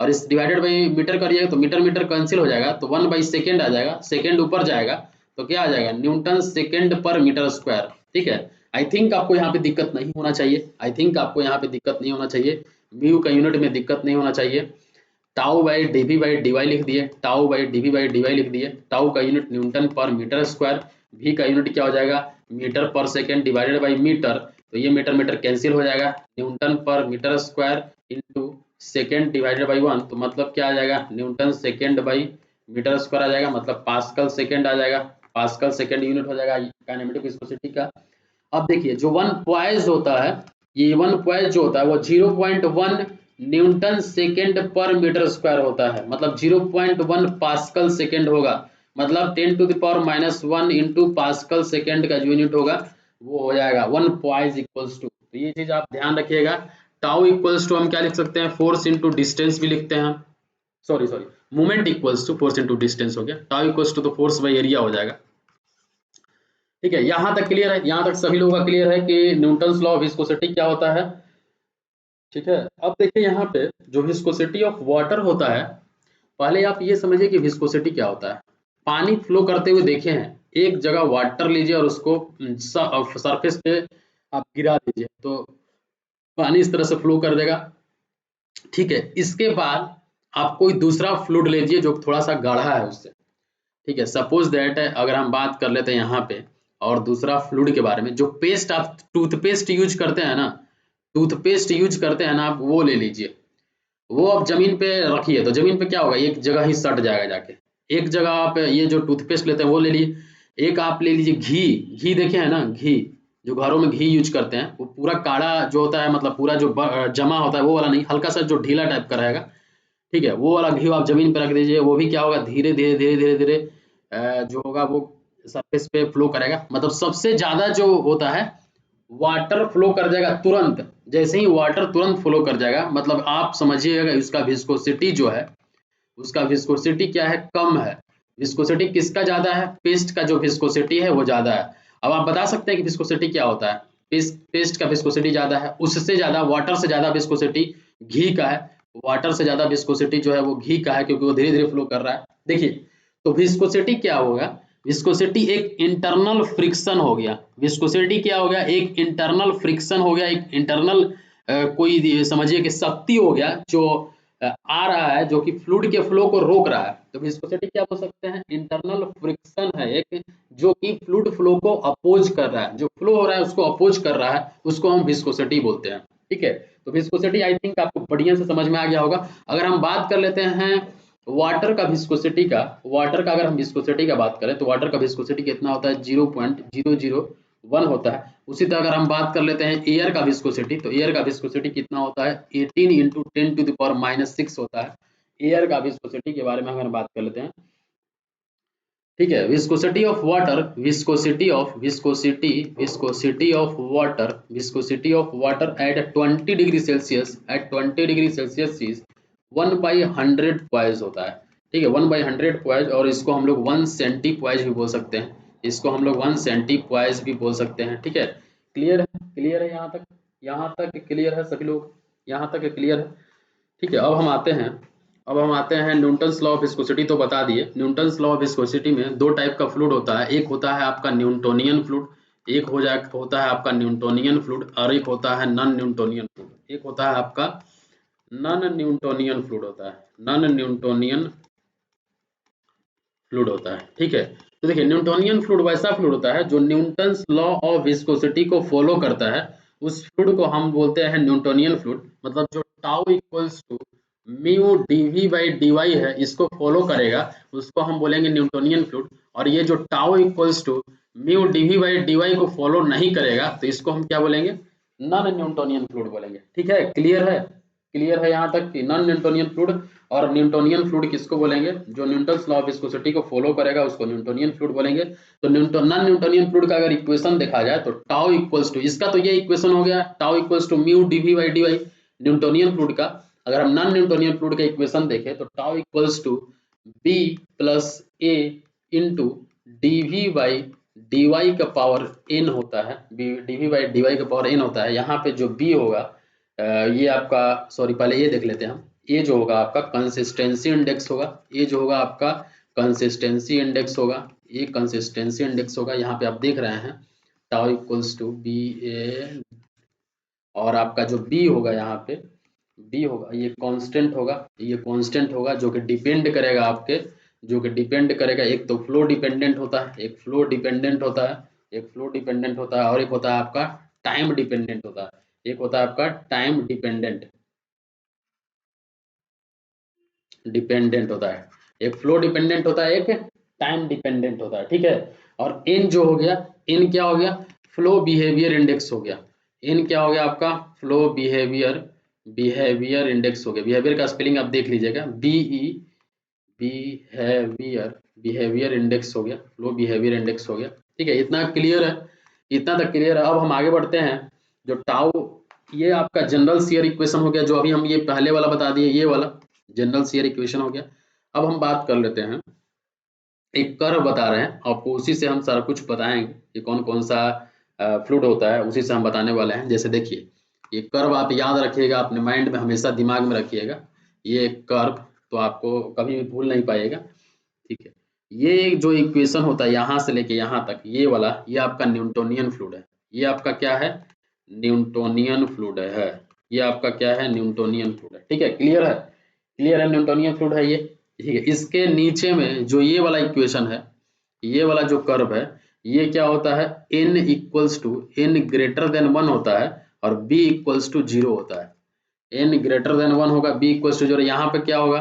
और इस डिवाइडेड बाई मीटर करिएगा तो मीटर मीटर कैंसिल हो जाएगा, तो 1 बाई सेकेंड आ जाएगा, सेकेंड ऊपर जाएगा तो क्या आ जाएगा, न्यूटन सेकेंड पर मीटर स्क्वायर। ठीक है, आई थिंक आपको यहाँ पे दिक्कत नहीं होना चाहिए, आई थिंक आपको यहाँ पे दिक्कत नहीं होना चाहिए, म्यू का यूनिट में दिक्कत नहीं होना चाहिए। Tau by dv by dy लिख दिए, tau by dv by dy लिख दिए, टाउ का यूनिट न्यूटन पर मीटर स्क्वायर, भी का यूनिट क्या हो जाएगा, मीटर पर सेकेंड डिवाइडेड बाई मीटर, तो ये मीटर मीटर कैंसिल हो जाएगा, न्यूटन पर metre square into second divided by 1, तो मतलब क्या आ जाएगा, newton second by metre square आ जाएगा, मतलब पास्कल सेकेंड आ जाएगा, पास्कल सेकेंड यूनिट हो जाएगा काइनेमेटिक विस्कोसिटी का। अब देखिए जो 1 पॉइज होता है, ये 1 पॉइज जो होता है वो 0.1 न्यूटन सेकेंड पर मीटर स्क्वायर होता है, मतलब 0.1 पास्कल सेकेंड होगा, मतलब 10⁻⁻1 इंटू पास्कल सेकेंड का जो यूनिट होगा वो हो जाएगा 1 पॉइज इक्वल्स टू। तो ये चीज आप ध्यान रखिएगा। टाउ इक्वल्स टू हम क्या लिख सकते हैं, फोर्स इंटू डिस्टेंस भी लिखते हैं, sorry movement equals to force into distance हो गया, टाउ इक्वल्स टू तो फोर्स बाई एरिया हो जाएगा। ठीक है, यहां तक क्लियर है, यहां तक सभी लोगों का क्लियर है कि न्यूटन्स लॉ ऑफ विस्कोसिटी क्या होता है। ठीक है, अब देखिए यहाँ पे जो विस्कोसिटी ऑफ वाटर होता है, पहले आप ये समझिए कि विस्कोसिटी क्या होता है। पानी फ्लो करते हुए देखे हैं, एक जगह वाटर लीजिए और उसको सरफेस पे आप गिरा दीजिए तो पानी इस तरह से फ्लो कर देगा। ठीक है, इसके बाद आप कोई दूसरा फ्लूइड ले लीजिए जो थोड़ा सा गाढ़ा है उससे। ठीक है, सपोज दैट अगर हम बात कर लेते हैं यहाँ पे और दूसरा फ्लूइड के बारे में, जो पेस्ट आप टूथपेस्ट यूज करते हैं ना, टूथपेस्ट यूज करते हैं ना आप, वो ले लीजिए, वो आप जमीन पे रखिए तो जमीन पे क्या होगा, एक जगह ही सट जाएगा जाके। एक जगह आप ये जो टूथपेस्ट लेते हैं वो ले लीजिए, एक आप ले लीजिए घी, घी देखे हैं ना, घी जो घरों में घी यूज करते हैं, वो पूरा काढ़ा जो होता है, मतलब पूरा जो जमा होता है वो वाला नहीं, हल्का सा जो ढीला टाइप का रहेगा। ठीक है, वो वाला घी आप जमीन पे रख दीजिए, वो भी क्या होगा, धीरे धीरे धीरे धीरे धीरे जो होगा वो सरफेस पे फ्लो करेगा। मतलब सबसे ज्यादा जो होता है वाटर फ्लो कर जाएगा तुरंत, जैसे ही वाटर तुरंत फ्लो कर जाएगा, मतलब आप समझिएगा उसका विस्कोसिटी जो है, उसका विस्कोसिटी क्या है, कम है। विस्कोसिटी किसका ज्यादा है, पेस्ट का जो विस्कोसिटी है वो ज्यादा है। अब आप बता सकते हैं कि विस्कोसिटी क्या होता है, पेस्ट का विस्कोसिटी ज्यादा है, उससे ज्यादा वाटर से ज्यादा विस्कोसिटी घी का है, वाटर से ज्यादा विस्कोसिटी जो है वो घी का है, क्योंकि वो धीरे धीरे फ्लो कर रहा है। देखिए तो विस्कोसिटी क्या होगा, विस्कोसिटी एक इंटरनल फ्रिक्शन हो गया, विस्कोसिटी क्या हो गया, एक इंटरनल फ्रिक्शन हो गया, एक इंटरनल कोई समझिए कि शक्ति हो गया जो आ रहा है, जो कि फ्लूइड के फ्लो को रोक रहा है। तो विस्कोसिटी क्या बोल सकते हैं, इंटरनल फ्रिक्शन है एक, जो कि फ्लूइड फ्लो को अपोज कर रहा है, जो फ्लो हो रहा है उसको अपोज कर रहा है, उसको हम विस्कोसिटी बोलते हैं। ठीक है, तो विस्कोसिटी आई थिंक आपको बढ़िया से समझ में आ गया होगा। अगर हम बात कर लेते हैं वाटर का विस्कोसिटी का, वाटर का अगर हम विस्कोसिटी का बात करें तो वाटर का विस्कोसिटी कितना होता है, 0.001 होता है। उसी तरह अगर हम बात कर लेते हैं एयर का विस्कोसिटी, तो एयर का विस्कोसिटी कितना होता है, 18 इंटू 10⁻⁻6 होता है। एयर का विस्कोसिटी के बारे में अगर बात कर लेते हैं, ठीक है, viscosity of water, viscosity of water at 20 degree Celsius, at 20 degree Celsius is 1/100 poise होता है। ठीक है, 1/100 पॉइज, और इसको हम लोग 1 सेंटी पॉइज भी बोल सकते हैं, इसको हम लोग 1 सेंटी पॉइज भी बोल सकते हैं। ठीक है, क्लियर है, क्लियर है यहाँ तक क्लियर है सभी लोग, यहाँ तक क्लियर है। ठीक है, अब हम आते हैं न्यूटन्स लॉ ऑफ विस्कोसिटी। तो बता दिए न्यूटन्स लॉ ऑफ विस्कोसिटी में दो टाइप का फ्लूइड होता है, एक होता है आपका न्यूटोनियन फ्लूइड, एक होता है आपका न्यूटोनियन फ्लूइड, और एक होता है नॉन न्यूटोनियन फ्लूइड। एक होता है आपका नॉन न्यूटोनियन फ्लूइड होता है, नॉन न्यूटोनियन फ्लूइड होता है। ठीक है, तो देखिए न्यूटोनियन फ्लूइड वैसा फ्लूइड होता है जो न्यूटन्स लॉ ऑफ विस्कोसिटी को फॉलो करता है, उस फ्लूइड को हम बोलते हैं न्यूटोनियन फ्लूइड। मतलब जो tau equals to mu DV by dy है, इसको फॉलो करेगा, उसको हम बोलेंगे न्यूटोनियन फ्लूइड। और ये जो tau equals to mu DV by dy को फॉलो नहीं करेगा, तो इसको हम क्या बोलेंगे, नॉन न्यूटोनियन फ्लूइड बोलेंगे। ठीक है, क्लियर है, क्लियर है यहाँ तक कि नॉन न्यूटोनियन फ्लूइड और न्यूटोनियन फ्लूइड किसको बोलेंगे, जो न्यूटन्स लॉ ऑफ विस्कोसिटी को फॉलो करेगा उसको न्यूटोनियन फ्लूइड बोलेंगे। तो नॉन न्यूटोनियन फ्लूइड का अगर इक्वेशन देखा जाए तो टाउ इक्वल्स टू, इसका तो ये इक्वेशन हो गया, tau equals to mu DV by dy Newtonian fluid का। अगर हम नॉन न्यूटोनियन फ्लूइड का इक्वेशन देखें तो tau equals to B plus A into dv by dy का पावर n होता है, dv बाई dy का पावर n होता है। यहाँ पे जो b होगा ये आपका, सॉरी पहले ये देख लेते हैं हम, ये जो होगा आपका कंसिस्टेंसी इंडेक्स होगा, ये जो होगा आपका कंसिस्टेंसी इंडेक्स होगा, ये कंसिस्टेंसी इंडेक्स होगा। यहाँ पे आप देख रहे हैं टाउ इक्वल्स टू बी ए, और आपका जो b होगा यहाँ पे b होगा ये कांस्टेंट होगा, ये कांस्टेंट होगा जो कि डिपेंड करेगा आपके, जो कि डिपेंड करेगा, एक तो फ्लो डिपेंडेंट होता है, एक फ्लो डिपेंडेंट होता है, एक फ्लो डिपेंडेंट होता है, और एक होता है आपका टाइम डिपेंडेंट होता है, एक होता है आपका टाइम डिपेंडेंट डिपेंडेंट होता है, एक फ्लो डिपेंडेंट होता है, एक टाइम डिपेंडेंट होता है, ठीक है। और इन जो हो गया, इन क्या हो गया, फ्लो बिहेवियर इंडेक्स हो गया, इन क्या हो गया आपका फ्लो बिहेवियर, बिहेवियर इंडेक्स हो गया। बिहेवियर का स्पेलिंग आप देख लीजिएगा, बीई, बिहेवियर, बिहेवियर इंडेक्स हो गया, फ्लो बिहेवियर इंडेक्स हो गया, ठीक है। इतना क्लियर है, इतना तक क्लियर है। अब हम आगे बढ़ते हैं, जो टाउ, ये आपका जनरल शेयर इक्वेशन हो गया, जो अभी हम ये पहले वाला बता दिए, ये वाला जनरल शेयर इक्वेशन हो गया। अब हम बात कर लेते हैं, एक कर्व बता रहे हैं आपको, उसी से हम सारा कुछ बताएंगे कि कौन कौन सा फ्लूइड होता है, उसी से हम बताने वाले हैं। जैसे देखिए ये कर्व आप याद रखिएगा, अपने माइंड में हमेशा दिमाग में रखिएगा, ये कर्व तो आपको कभी भी भूल नहीं पाएगा, ठीक है। ये जो इक्वेशन होता है यहाँ से लेके यहाँ तक, ये वाला, ये आपका न्यूटोनियन फ्लूइड है, ये आपका क्या है, न्यूटोनियन फ्लूइड है, ये आपका क्या है, न्यूटोनियन फ्लूइड है, ठीक है। क्लियर है, क्लियर है, न्यूटोनियन फ्लूइड है ये, ठीक है। इसके नीचे में जो ये वाला इक्वेशन है, ये वाला जो कर्व है, ये क्या होता है, n equals to n greater than 1 होता है, और b इक्वल्स टू 0 होता है। n ग्रेटर देन 1 होगा, b इक्वल्स टू 0, यहाँ पे क्या होगा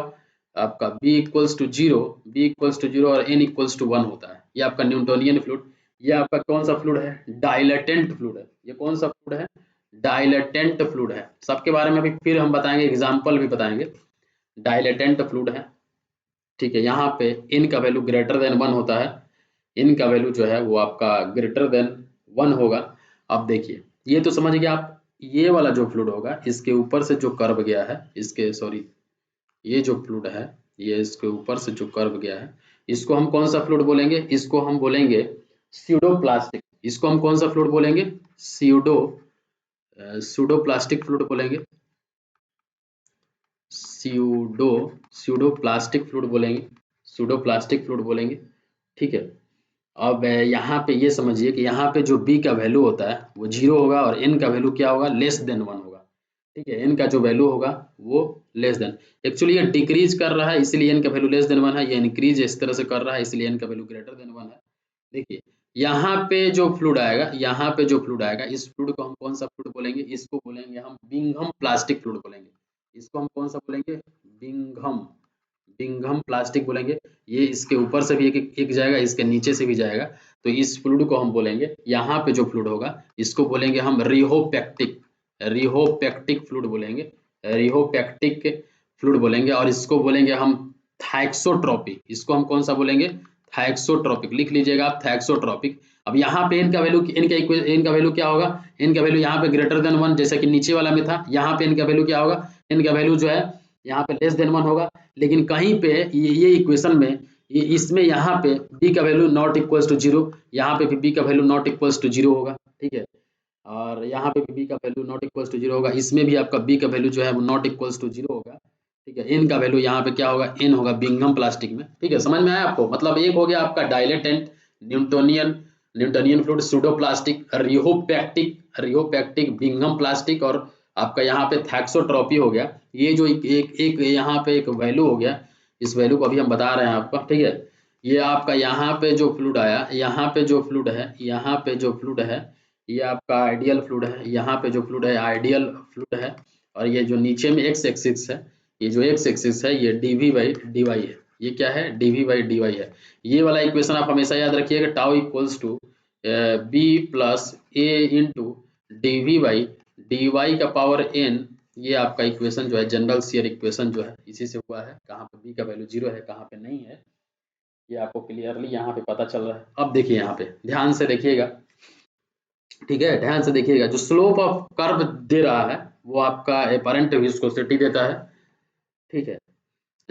आपका b equals to 0, b equals to 0 और n इक्वल्स टू 1 होता है। ये आपका न्यूटोनियन फ्लूइड, ये आपका कौन सा फ्लूइड है, डाइलेटेंट फ्लूइड है। ये कौन सा फ्लूइड है, डाइलेटेंट फ्लूइड है। सबके बारे में अभी फिर हम बताएंगे, एग्जाम्पल भी बताएंगे। डाइलेटेंट फ्लूइड है, ठीक है। यहाँ पे n का वैल्यू ग्रेटर देन 1 होता है, n का वैल्यू जो है वो आपका ग्रेटर देन 1 होगा। अब देखिए ये तो समझ गया आप, ये वाला जो फ्लूइड होगा, इसके ऊपर से जो कर्व गया है, इसके सॉरी ये जो फ्लूइड है, ये इसके ऊपर से जो कर्व गया है, इसको हम कौन सा फ्लूइड बोलेंगे, इसको हम बोलेंगे स्यूडोप्लास्टिक। इसको हम कौन सा फ्लूइड बोलेंगे, स्यूडोप्लास्टिक फ्लूइड बोलेंगे, स्यूडोप्लास्टिक फ्लूइड बोलेंगे, स्यूडोप्लास्टिक फ्लूइड बोलेंगे, ठीक है। अब यहाँ पे ये समझिए कि यहाँ पे जो b का वैल्यू होता है वो 0 होगा, और n का वैल्यू क्या होगा, लेस देन 1 होगा, ठीक है। n का जो वैल्यू होगा वो लेस देन, एक्चुअली ये डिक्रीज कर रहा है इसलिए n का वैल्यू लेस देन 1 है, ये इंक्रीज इस तरह से कर रहा है इसलिए n का वैल्यू ग्रेटर देन 1 है। देखिए यहाँ पे जो फ्लूइड आएगा, यहाँ पे जो फ्लूइड आएगा, इस फ्लूइड को हम कौन सा फ्लूइड बोलेंगे, इसको बोलेंगे हम बिंघम प्लास्टिक फ्लूइड बोलेंगे। इसको हम कौन सा बोलेंगे, बिंघम, बिंघम प्लास्टिक बोलेंगे। ये इसके ऊपर से भी एक जाएगा, इसके नीचे से भी जाएगा, तो इस फ्लूइड को हम बोलेंगे, यहाँ पे जो फ्लूइड होगा इसको बोलेंगे हम रिहोपेक्टिक, रिहोपेक्टिक फ्लूइड बोलेंगे, रिहोपेक्टिक फ्लूइड बोलेंगे। और इसको बोलेंगे हम थाइक्सोट्रोपिक, इसको हम कौन सा बोलेंगे, थाइक्सोट्रोपिक, लिख लीजिएगा आप, थाइक्सोट्रोपिक। अब यहाँ पे इनका वैल्यू, इनका वैल्यू क्या होगा, इनका वैल्यू यहाँ पे ग्रेटर देन 1, जैसा कि नीचे वाला में था। यहाँ पे इनका वैल्यू क्या होगा, इनका वैल्यू जो है यहाँ पे लेस देन 1 होगा, लेकिन कहीं पे ये इक्वेशन में, इसमें यहाँ पे b का वैल्यू नॉट इक्वल्स टू 0, यहाँ पे भी b का वैल्यू नॉट इक्वल्स टू 0 होगा, ठीक है। और यहाँ पे भी b का वैल्यू नॉट इक्वल्स टू 0 होगा, इसमें भी आपका b का वैल्यू जो है वो नॉट इक्वल्स टू 0 होगा, ठीक है। n का वैल्यू यहाँ पे क्या होगा, n होगा बिंघम प्लास्टिक में, ठीक है। समझ में आया आपको, मतलब एक हो गया आपका dilatant, Newtonian, Newtonian fluid, pseudoplastic, rheopectic, rheopectic, Bingham plastic, और आपका यहाँ पे थैक्सोट्रॉपी हो गया। ये जो एक यहाँ पे एक वैल्यू हो गया, इस वैल्यू को अभी हम बता रहे हैं आपको, ठीक है। ये आपका यहाँ पे जो फ्लूइड आया, यहाँ पे जो फ्लूइड है, यहाँ पे जो फ्लूइड है, ये आपका आइडियल फ्लूइड है, यहाँ पे जो फ्लूइड है आइडियल फ्लूइड है, और ये जो नीचे में एक्स एक्सिस है, ये जो एक्स एक्सिस है ये dv बाई dy है, ये क्या है, dv बाई dy है। ये वाला इक्वेशन आप हमेशा याद रखिएगा, tau equals to b plus a into dv by dy का पावर n। ये आपका इक्वेशन जो है जनरल शेयर इक्वेशन जो है, इसी से हुआ है। कहाँ पे b का वैल्यू 0 है, कहाँ पे नहीं है, ये आपको क्लियरली यहाँ पे पता चल रहा है। अब देखिए यहाँ पे ध्यान से देखिएगा, ठीक है, ध्यान से देखिएगा, जो स्लोप ऑफ कर्व दे रहा है वो आपका एपरेंट विस्कोसिटी देता है, ठीक है।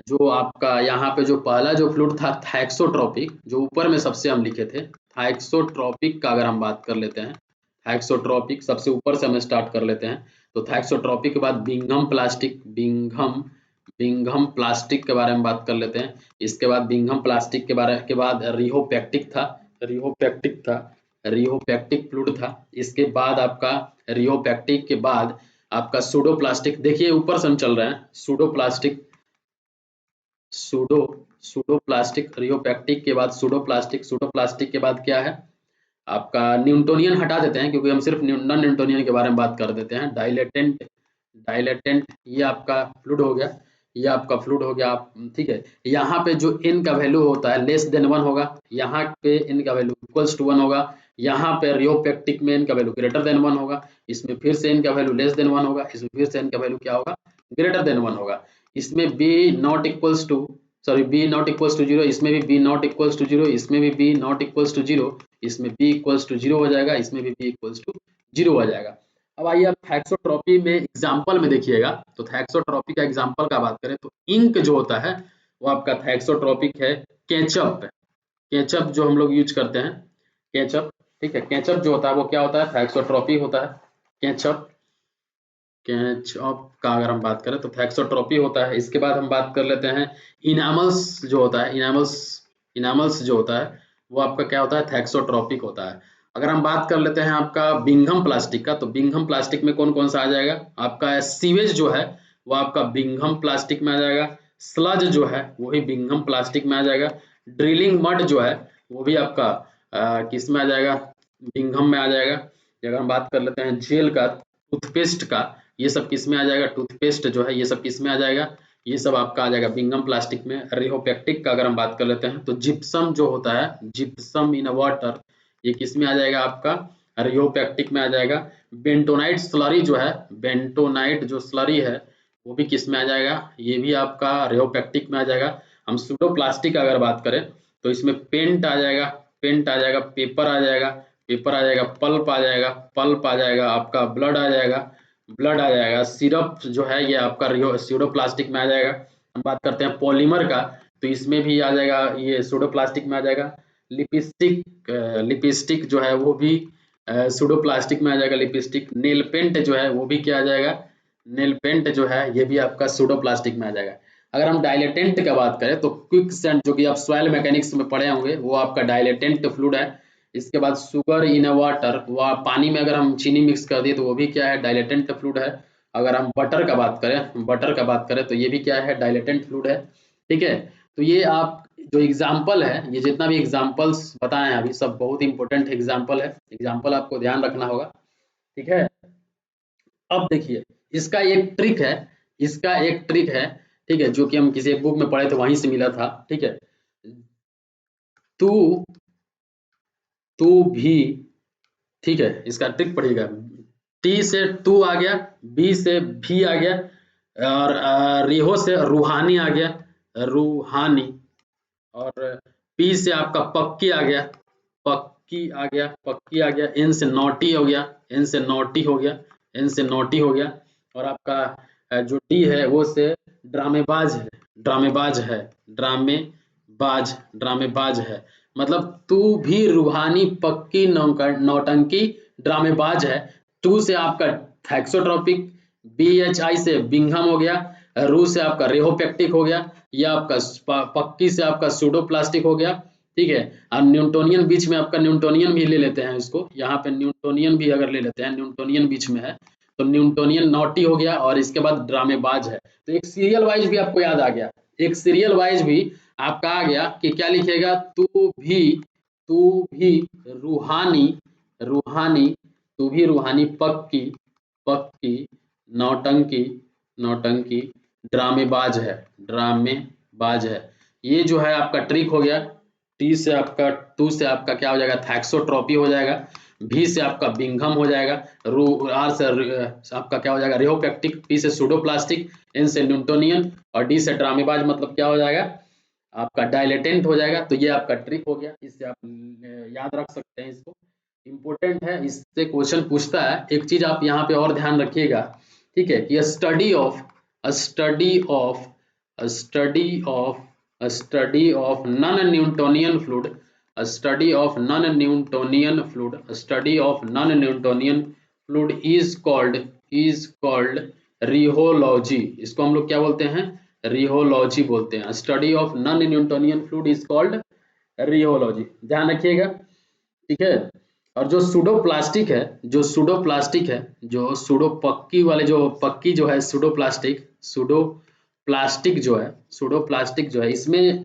जो आपका यहाँ पे जो पहला जो फ्लूइड था थैक्सोट्रोपिक, जो ऊपर में सबसे हम लिखे थे थाइक्सोट्रोपिक का अगर हम बात कर लेते हैं, थाइक्सोट्रोपिक सबसे ऊपर से हम स्टार्ट कर लेते हैं। तो थाइक्सोट्रोपिक के बाद बिंघम प्लास्टिक, बिंघम प्लास्टिक के बारे में बात कर लेते हैं। इसके बाद बिंघम प्लास्टिक के बाद रिहोपैक्टिक था, रिहोपैक्टिक फ्लूइड था। इसके बाद आपका रिहोपैक्टिक के बाद आपका सूडोप्लास्टिक, देखिए ऊपर से हम चल रहे हैं, सूडोप्लास्टिक रिहोपैक्टिक के बाद सूडोप्लास्टिक के बाद क्या है आपका न्यूटोनियन, हटा देते हैं क्योंकि हम सिर्फ नॉन न्यूटोनियन के बारे में बात कर देते हैं। डाइलेटेंट ये आपका फ्लूइड हो गया, ये आपका फ्लूइड हो गया आप, ठीक है। यहाँ पे जो n का वैल्यू होता है लेस देन 1 होगा, यहाँ पे n का वैल्यू इक्वल्स टू 1 होगा, यहाँ पे रिहोपैक्टिक में n का वैल्यू ग्रेटर देन 1 होगा, इसमें फिर से n का वैल्यू लेस देन 1 होगा, इसमें फिर से n का वैल्यू क्या होगा, ग्रेटर देन 1 होगा। इसमें b नॉट इक्वल्स टू 0, इसमें भी b नॉट इक्वल्स टू 0, इसमें भी b नॉट इक्वल्स टू 0, इसमें b इक्वल्स टू 0 हो जाएगा, इसमें भी b इक्वल्स टू 0 हो जाएगा। अब आइए आप थाइक्सोट्रॉपी में एग्जाम्पल में देखिएगा। तो थाइक्सोट्रॉपी का एग्जाम्पल का बात करें तो इंक जो होता है वो आपका थाइक्सोट्रॉपिक है। केचप जो हम लोग यूज करते हैं, केचप, ठीक है, केचप जो होता है वो क्या होता है, थाइक्सोट्रॉपी होता है। केचप का अगर हम बात करें तो थाइक्सोट्रॉपी होता है। इसके बाद हम बात कर लेते हैं इनामल्स जो होता है, इनामल्स जो होता है वो आपका क्या होता है, थाइक्सोट्रॉपिक होता है। अगर हम बात कर लेते हैं आपका बिंघम प्लास्टिक का, तो बिंघम प्लास्टिक में कौन कौन सा आ जाएगा, आपका सीवेज जो है वो आपका बिंघम प्लास्टिक में आ जाएगा, स्लज जो है वही बिंघम प्लास्टिक में आ जाएगा, ड्रिलिंग मड जो है वो भी आपका किस में आ जाएगा, बिंघम में आ जाएगा। अगर हम बात कर लेते हैं जेल का, टूथपेस्ट का, ये सब किस में आ जाएगा, टूथपेस्ट जो है ये सब किस में आ जाएगा, ये सब आपका आ जाएगा बिंघम प्लास्टिक में। रिहोपैक्टिक का अगर हम बात कर लेते हैं तो जिप्सम जो होता है, जिप्सम इन वाटर, ये किस में आ जाएगा आपका, रिहोपैक्टिक में आ जाएगा। बेंटोनाइट स्लरी जो है, बेंटोनाइट जो स्लरी है वो भी किस में आ जाएगा, ये भी आपका रिहोपैक्टिक में आ जाएगा। हम सूडोप्लास्टिक का अगर बात करें तो इसमें पेंट आ जाएगा, पेपर आ जाएगा, पल्प आ जाएगा, आपका ब्लड आ जाएगा, सिरप जो है ये आपका सूडोप्लास्टिक में आ जाएगा। हम बात करते हैं पॉलीमर का, तो इसमें भी आ जाएगा, ये सूडोप्लास्टिक में आ जाएगा। लिपस्टिक जो है वो भी सूडोप्लास्टिक में आ जाएगा, लिपस्टिक। नेल पेंट जो है वो भी क्या आ जाएगा, नेल पेंट जो है ये भी आपका सूडोप्लास्टिक में आ जाएगा। अगर हम डाइलेटेंट का बात करें तो क्विकसेंट, जो कि आप सॉइल मैकेनिक्स में पढ़े होंगे, वो आपका डाइलेटेंट फ्लूइड है। इसके बाद शुगर इन वाटर, पानी में अगर हम चीनी मिक्स कर दिए तो वो भी क्या है, डाइलेटेंट फ्लूइड है। अगर हम बटर का बात करें तो ये भी क्या है, डाइलेटेंट फ्लूइड है, ठीक है। तो ये आप जो एग्जाम्पल है, ये जितना भी एग्जाम्पल्स बताए हैं अभी सब बहुत इंपॉर्टेंट एग्जाम्पल है, एग्जाम्पल आपको ध्यान रखना होगा, ठीक है। अब देखिए इसका एक ट्रिक है, ठीक है, जो कि हम किसी बुक में पढ़े थे वहीं से मिला था, ठीक है। तू भी, ठीक है, इसका ट्रिक पढ़िएगा। टी से टू आ गया, बी से भी आ गया, और रिहो से रूहानी आ गया, रूहानी, और पी से आपका पक्की आ गया, पक्की आ गया, एन से नोटी हो गया, एन से नोटी हो गया, और आपका जो डी है वो से ड्रामेबाज है, मतलब तू भी रूहानी, पक्की, नौटंकी, ड्रामेबाज है। टू से आपका थाइक्सोट्रोपिक, BHI से बिंघम हो गया, रू से आपका रेहोपैक्टिक हो गया, या आपका पक्की से आपका सूडोप्लास्टिक हो गया, ठीक है। और न्यूटोनियन बीच में आपका न्यूटोनियन भी ले लेते हैं इसको, यहाँ पे न्यूटोनियन भी अगर ले लेते हैं, न्यूटोनियन बीच में है तो न्यूटोनियन नॉटी हो गया, और इसके बाद ड्रामेबाज है। तो एक सीरियल वाइज भी आपको याद आ गया, एक सीरियल वाइज भी आपका आ गया कि क्या लिखेगा, तू भी रूहानी, पक्की, नौटंकी, ड्रामेबाज है। ये जो है आपका ट्रिक हो गया। टू से आपका क्या हो जाएगा, थाइक्सोट्रॉपी हो जाएगा, भी से आपका बिंघम हो जाएगा, आर से आपका क्या हो जाएगा, रिहोपैक्टिक, पी से सूडोप्लास्टिक, एन से न्यूटोनियन, और डी से ड्रामेबाज, मतलब क्या हो जाएगा, आपका डायलेटेंट हो जाएगा। तो ये आपका ट्रिक हो गया, इससे आप याद रख सकते हैं, इसको इम्पोर्टेंट है, इससे क्वेश्चन पूछता है। एक चीज आप यहाँ पे और ध्यान रखिएगा, ठीक है, कि study of non Newtonian fluid, study of non Newtonian fluid, study of non Newtonian fluid is called rheology. इसको हम लोग क्या बोलते हैं? रिहोलॉजी बोलते हैं। Study of non Newtonian fluid is called rheology, ध्यान रखिएगा, ठीक है। और जो सूडो प्लास्टिक है, जो सूडो प्लास्टिक है, जो सूडो पक्की वाले जो पक्की जो है सूडो प्लास्टिक जो है, सूडो प्लास्टिक जो है, इसमें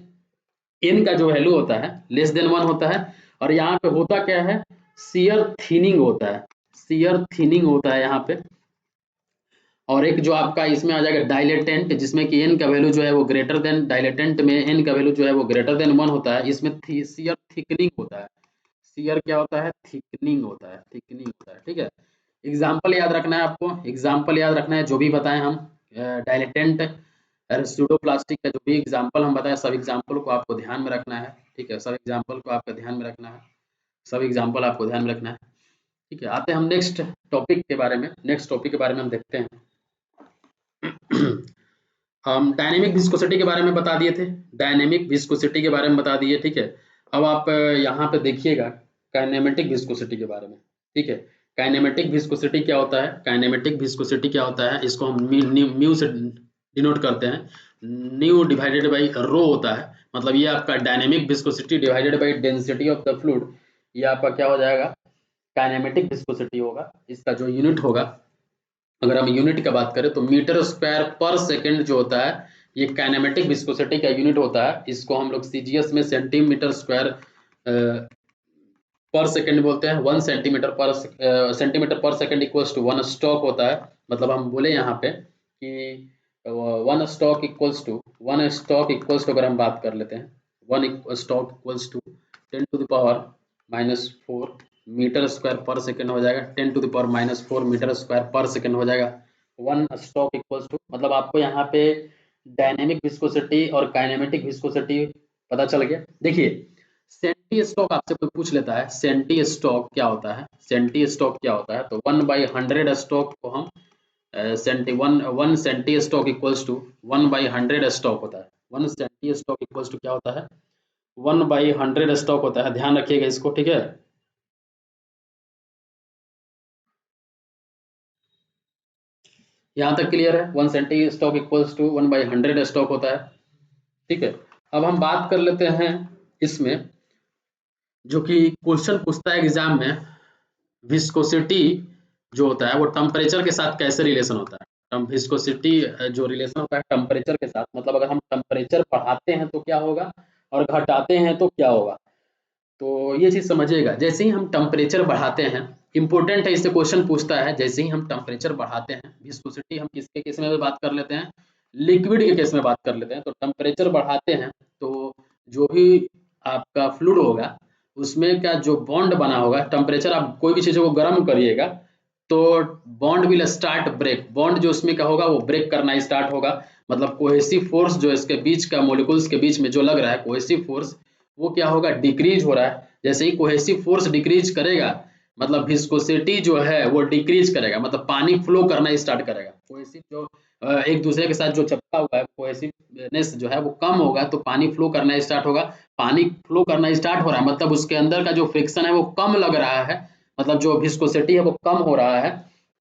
एन का जो वैल्यू होता है लेस देन 1 होता है। और यहाँ पे होता क्या है? शियर थिनिंग होता है, शियर थिनिंग होता है यहाँ पे। और एक जो आपका इसमें आ जाएगा डायलेटेंट, जिसमें कि एन का वैल्यू जो है वो ग्रेटर देन, डायलेटेंट में एन का वैल्यू जो है वो ग्रेटर देन 1 होता है। इसमें शियर थिकनिंग होता है, शियर क्या होता है? थिकनिंग होता है, थिकनिंग होता है, ठीक है। एग्जाम्पल याद रखना है आपको, एग्जाम्पल याद रखना है, जो भी बताएं हम डायलेटेंट सूडोप्लास्टिक का जो भी एग्जाम्पल हम बताएं, सब एग्जाम्पल को आपको ध्यान में रखना है, ठीक है। सब एग्जाम्पल को आपको ध्यान में रखना है, सब एग्जाम्पल आपको ध्यान में रखना है, ठीक है। आते हैं हम नेक्स्ट टॉपिक के बारे में, नेक्स्ट टॉपिक के बारे में हम देखते हैं। हम डायनेमिक विस्कोसिटी के बारे में बता दिए थे, डायनेमिक विस्कोसिटी के बारे में बता दिए, ठीक है। अब आप यहाँ पे देखिएगा काइनेमेटिक विस्कोसिटी के बारे में, ठीक है। काइनेमेटिक विस्कोसिटी क्या होता है? काइनेमेटिक विस्कोसिटी क्या होता है? इसको हम म्यू से डिनोट करते हैं, न्यू डिवाइडेड बाई रो होता है। मतलब ये आपका dynamic viscosity divided by density of the fluid, ये आपका क्या हो जाएगा? काइनेमेटिक विस्कोसिटी होगा। इसका जो यूनिट होगा, अगर हम यूनिट का बात करें तो मीटर स्क्वायर पर सेकंड जो होता है, ये काइनेमेटिक विस्कोसिटी का यूनिट होता है। इसको हम लोग सीजीएस में सेंटीमीटर स्क्वायर पर सेकंड बोलते हैं। 1 सेंटीमीटर पर सेकंड इक्वल्स टू 1 स्टॉक होता है। मतलब हम बोले यहाँ पे कि 1 स्टॉक इक्वल्स टू अगर हम बात कर लेते हैं, 1 stoke equals to 10 to the power -4 metre square पर सेकंड हो जाएगा, 10 to the power -4 metre square पर सेकंड हो जाएगा। 1 स्टॉक इक्वल्स टू, मतलब आपको यहाँ पे डायनेमिक विस्कोसिटी और काइनेमेटिक विस्कोसिटी पता चल गया। देखिए सेंटी स्टॉक आपसे कोई पूछ लेता है, सेंटी स्टॉक क्या होता है? सेंटी स्टॉक क्या होता है? तो 1/100 स्टॉक को हम one centi stoke equals to 1/100 stoke होता है। 1 सेंटी स्टॉक इक्वल्स टू क्या होता है? 1/100 स्टॉक होता है, ध्यान रखिएगा इसको, ठीक है। यहाँ तक क्लियर है? 1 centi stoke equals to 1/100 stoke होता है, ठीक है। अब हम बात कर लेते हैं इसमें, जो कि क्वेश्चन पूछता है एग्जाम में, विस्कोसिटी जो होता है वो टेम्परेचर के साथ कैसे रिलेशन होता है? विस्कोसिटी जो रिलेशन होता है टेम्परेचर के साथ, मतलब अगर हम टेम्परेचर बढ़ाते हैं तो क्या होगा और घटाते हैं तो क्या होगा। तो ये चीज समझिएगा, जैसे ही हम टेम्परेचर बढ़ाते हैं, इंपॉर्टेंट है, इससे क्वेश्चन पूछता है, जैसे ही हम टेम्परेचर बढ़ाते हैं, विस्कोसिटी हम किसके केस में बात कर लेते हैं? लिक्विड के केस में बात कर लेते हैं। तो टेम्परेचर बढ़ाते हैं तो जो भी आपका फ्लूइड होगा उसमें का जो बॉन्ड बना होगा, टेम्परेचर आप कोई भी चीज़ों को गर्म करिएगा तो bond will start break, bond जो उसमें का होगा वो ब्रेक करना स्टार्ट होगा। मतलब कोहेसिव फोर्स जो इसके बीच का मॉलिक्यूल्स के बीच में जो लग रहा है कोहेसिव फोर्स, वो क्या होगा? डिक्रीज हो रहा है। जैसे ही कोहेसिव फोर्स डिक्रीज करेगा मतलब विस्कोसिटी जो है वो डिक्रीज करेगा, मतलब पानी फ्लो करना स्टार्ट करेगा। कोहेसिव जो एक दूसरे के साथ जो चिपका हुआ है, कोहेसिवनेस जो है वो कम होगा तो पानी फ्लो करना स्टार्ट होगा। पानी फ्लो करना स्टार्ट हो रहा है मतलब उसके अंदर का जो फ्रिक्शन है वो कम लग रहा है, मतलब जो विस्कोसिटी है वो कम हो रहा है,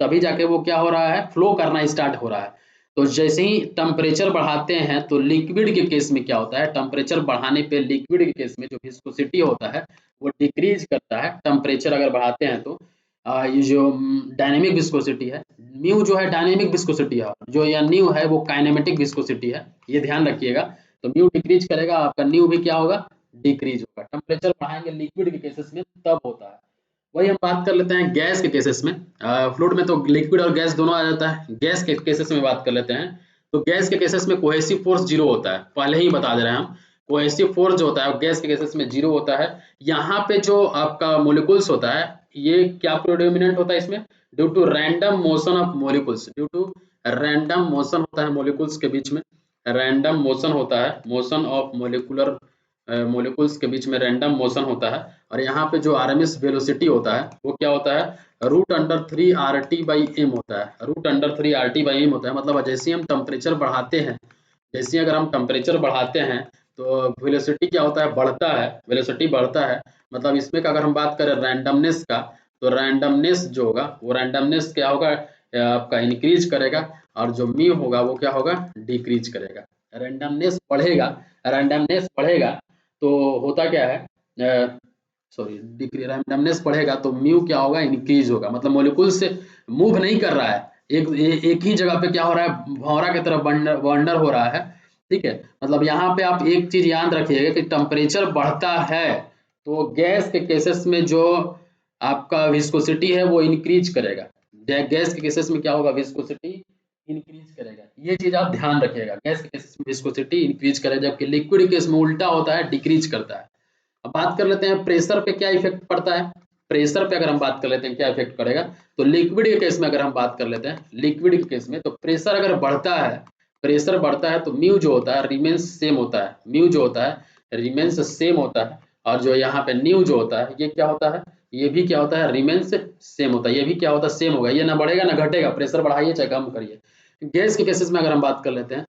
तभी जाके वो क्या हो रहा है? फ्लो करना स्टार्ट हो रहा है। तो जैसे ही टेम्परेचर बढ़ाते हैं तो लिक्विड के केस में क्या होता है? टेम्परेचर बढ़ाने पे लिक्विड के केस में जो विस्कोसिटी होता है वो डिक्रीज करता है टेम्परेचर अगर बढ़ाते हैं तो। ये जो डायनेमिक विस्कोसिटी है, म्यू जो है डायनेमिक विस्कोसिटी है, जो या न्यू है वो काइनेमेटिक विस्कोसिटी है, ये ध्यान रखिएगा। तो म्यू डिक्रीज करेगा, आपका न्यू भी क्या होगा? डिक्रीज होगा। टेम्परेचर बढ़ाएंगे लिक्विड के केसेस में तब होता है। वही हम बात कर लेते हैं गैस के केसेस में। फ्लूइड में तो लिक्विड और गैस दोनों आ जाता है, गैस के केसेस में बात कर लेते हैं। तो गैस के केसेस में कोहेसिव फोर्स 0 होता है, पहले ही बता दे रहे हैं हम। कोहेसिव फोर्स जो होता है गैस के केसेस में 0 होता है। यहाँ पे जो आपका मोलिकुल्स होता है ये क्या प्रोडोमिनेंट होता है इसमें? Due to random motion of molecules, due to random motion होता है मोलिकुल्स के बीच में, रैंडम मोशन होता है, मोशन ऑफ मोलिकुलर मोलिकुल्स के बीच में रैंडम मोशन होता है। और यहाँ पे जो आरएमएस वेलोसिटी होता है वो क्या होता है? √3RT/m होता है, √3RT/m होता है। मतलब जैसे ही हम टेम्परेचर बढ़ाते हैं, जैसे अगर हम टेम्परेचर बढ़ाते हैं तो वेलोसिटी क्या होता है, बढ़ता है, वेलोसिटी बढ़ता है। मतलब इसमें का अगर हम बात करें रैंडमनेस का, तो रैंडमनेस जो होगा वो रैंडमनेस क्या होगा, आपका इंक्रीज करेगा, और जो म्यू होगा वो क्या होगा, डिक्रीज करेगा। रैंडमनेस बढ़ेगा, रैंडमनेस बढ़ेगा तो होता क्या है, सॉरी डिक्री रैंडमनेस बढ़ेगा तो म्यू क्या होगा, इंक्रीज होगा। मतलब मॉलिक्यूल से मूव नहीं कर रहा है, एक ही जगह पे क्या हो रहा है, भंवरा की तरफ वंडर हो रहा है। ठीक है, मतलब यहाँ पे आप एक चीज याद रखिएगा कि टेम्परेचर बढ़ता है तो गैस के केसेस में जो आपका विस्कोसिटी है वो इंक्रीज करेगा। गैस के केसेस में क्या होगा, विस्कोसिटी इंक्रीज करेगा। ये चीज आप ध्यान रखिएगा, गैस के केसेस में विस्कोसिटी इंक्रीज करेगा, जबकि लिक्विड केस में उल्टा होता है, डिक्रीज करता है। अब बात कर लेते हैं प्रेशर पे क्या इफेक्ट पड़ता है। प्रेशर पे अगर हम बात कर लेते हैं क्या इफेक्ट करेगा, तो लिक्विड के केस में अगर हम बात कर लेते हैं, लिक्विड के केस में तो प्रेशर अगर बढ़ता है, प्रेशर बढ़ता है तो म्यू जो होता है रिमेन्स सेम होता है, म्यू जो होता है रिमेन्स सेम होता है, और जो यहाँ पे न्यू जो होता है ये क्या होता है, ये भी क्या होता है, रिमेन्स सेम होता है, ये भी क्या होता है, सेम होगा, ये ना बढ़ेगा ना घटेगा, प्रेशर बढ़ाइए चाहे कम करिए। गैस के केसेस में अगर हम बात कर लेते हैं,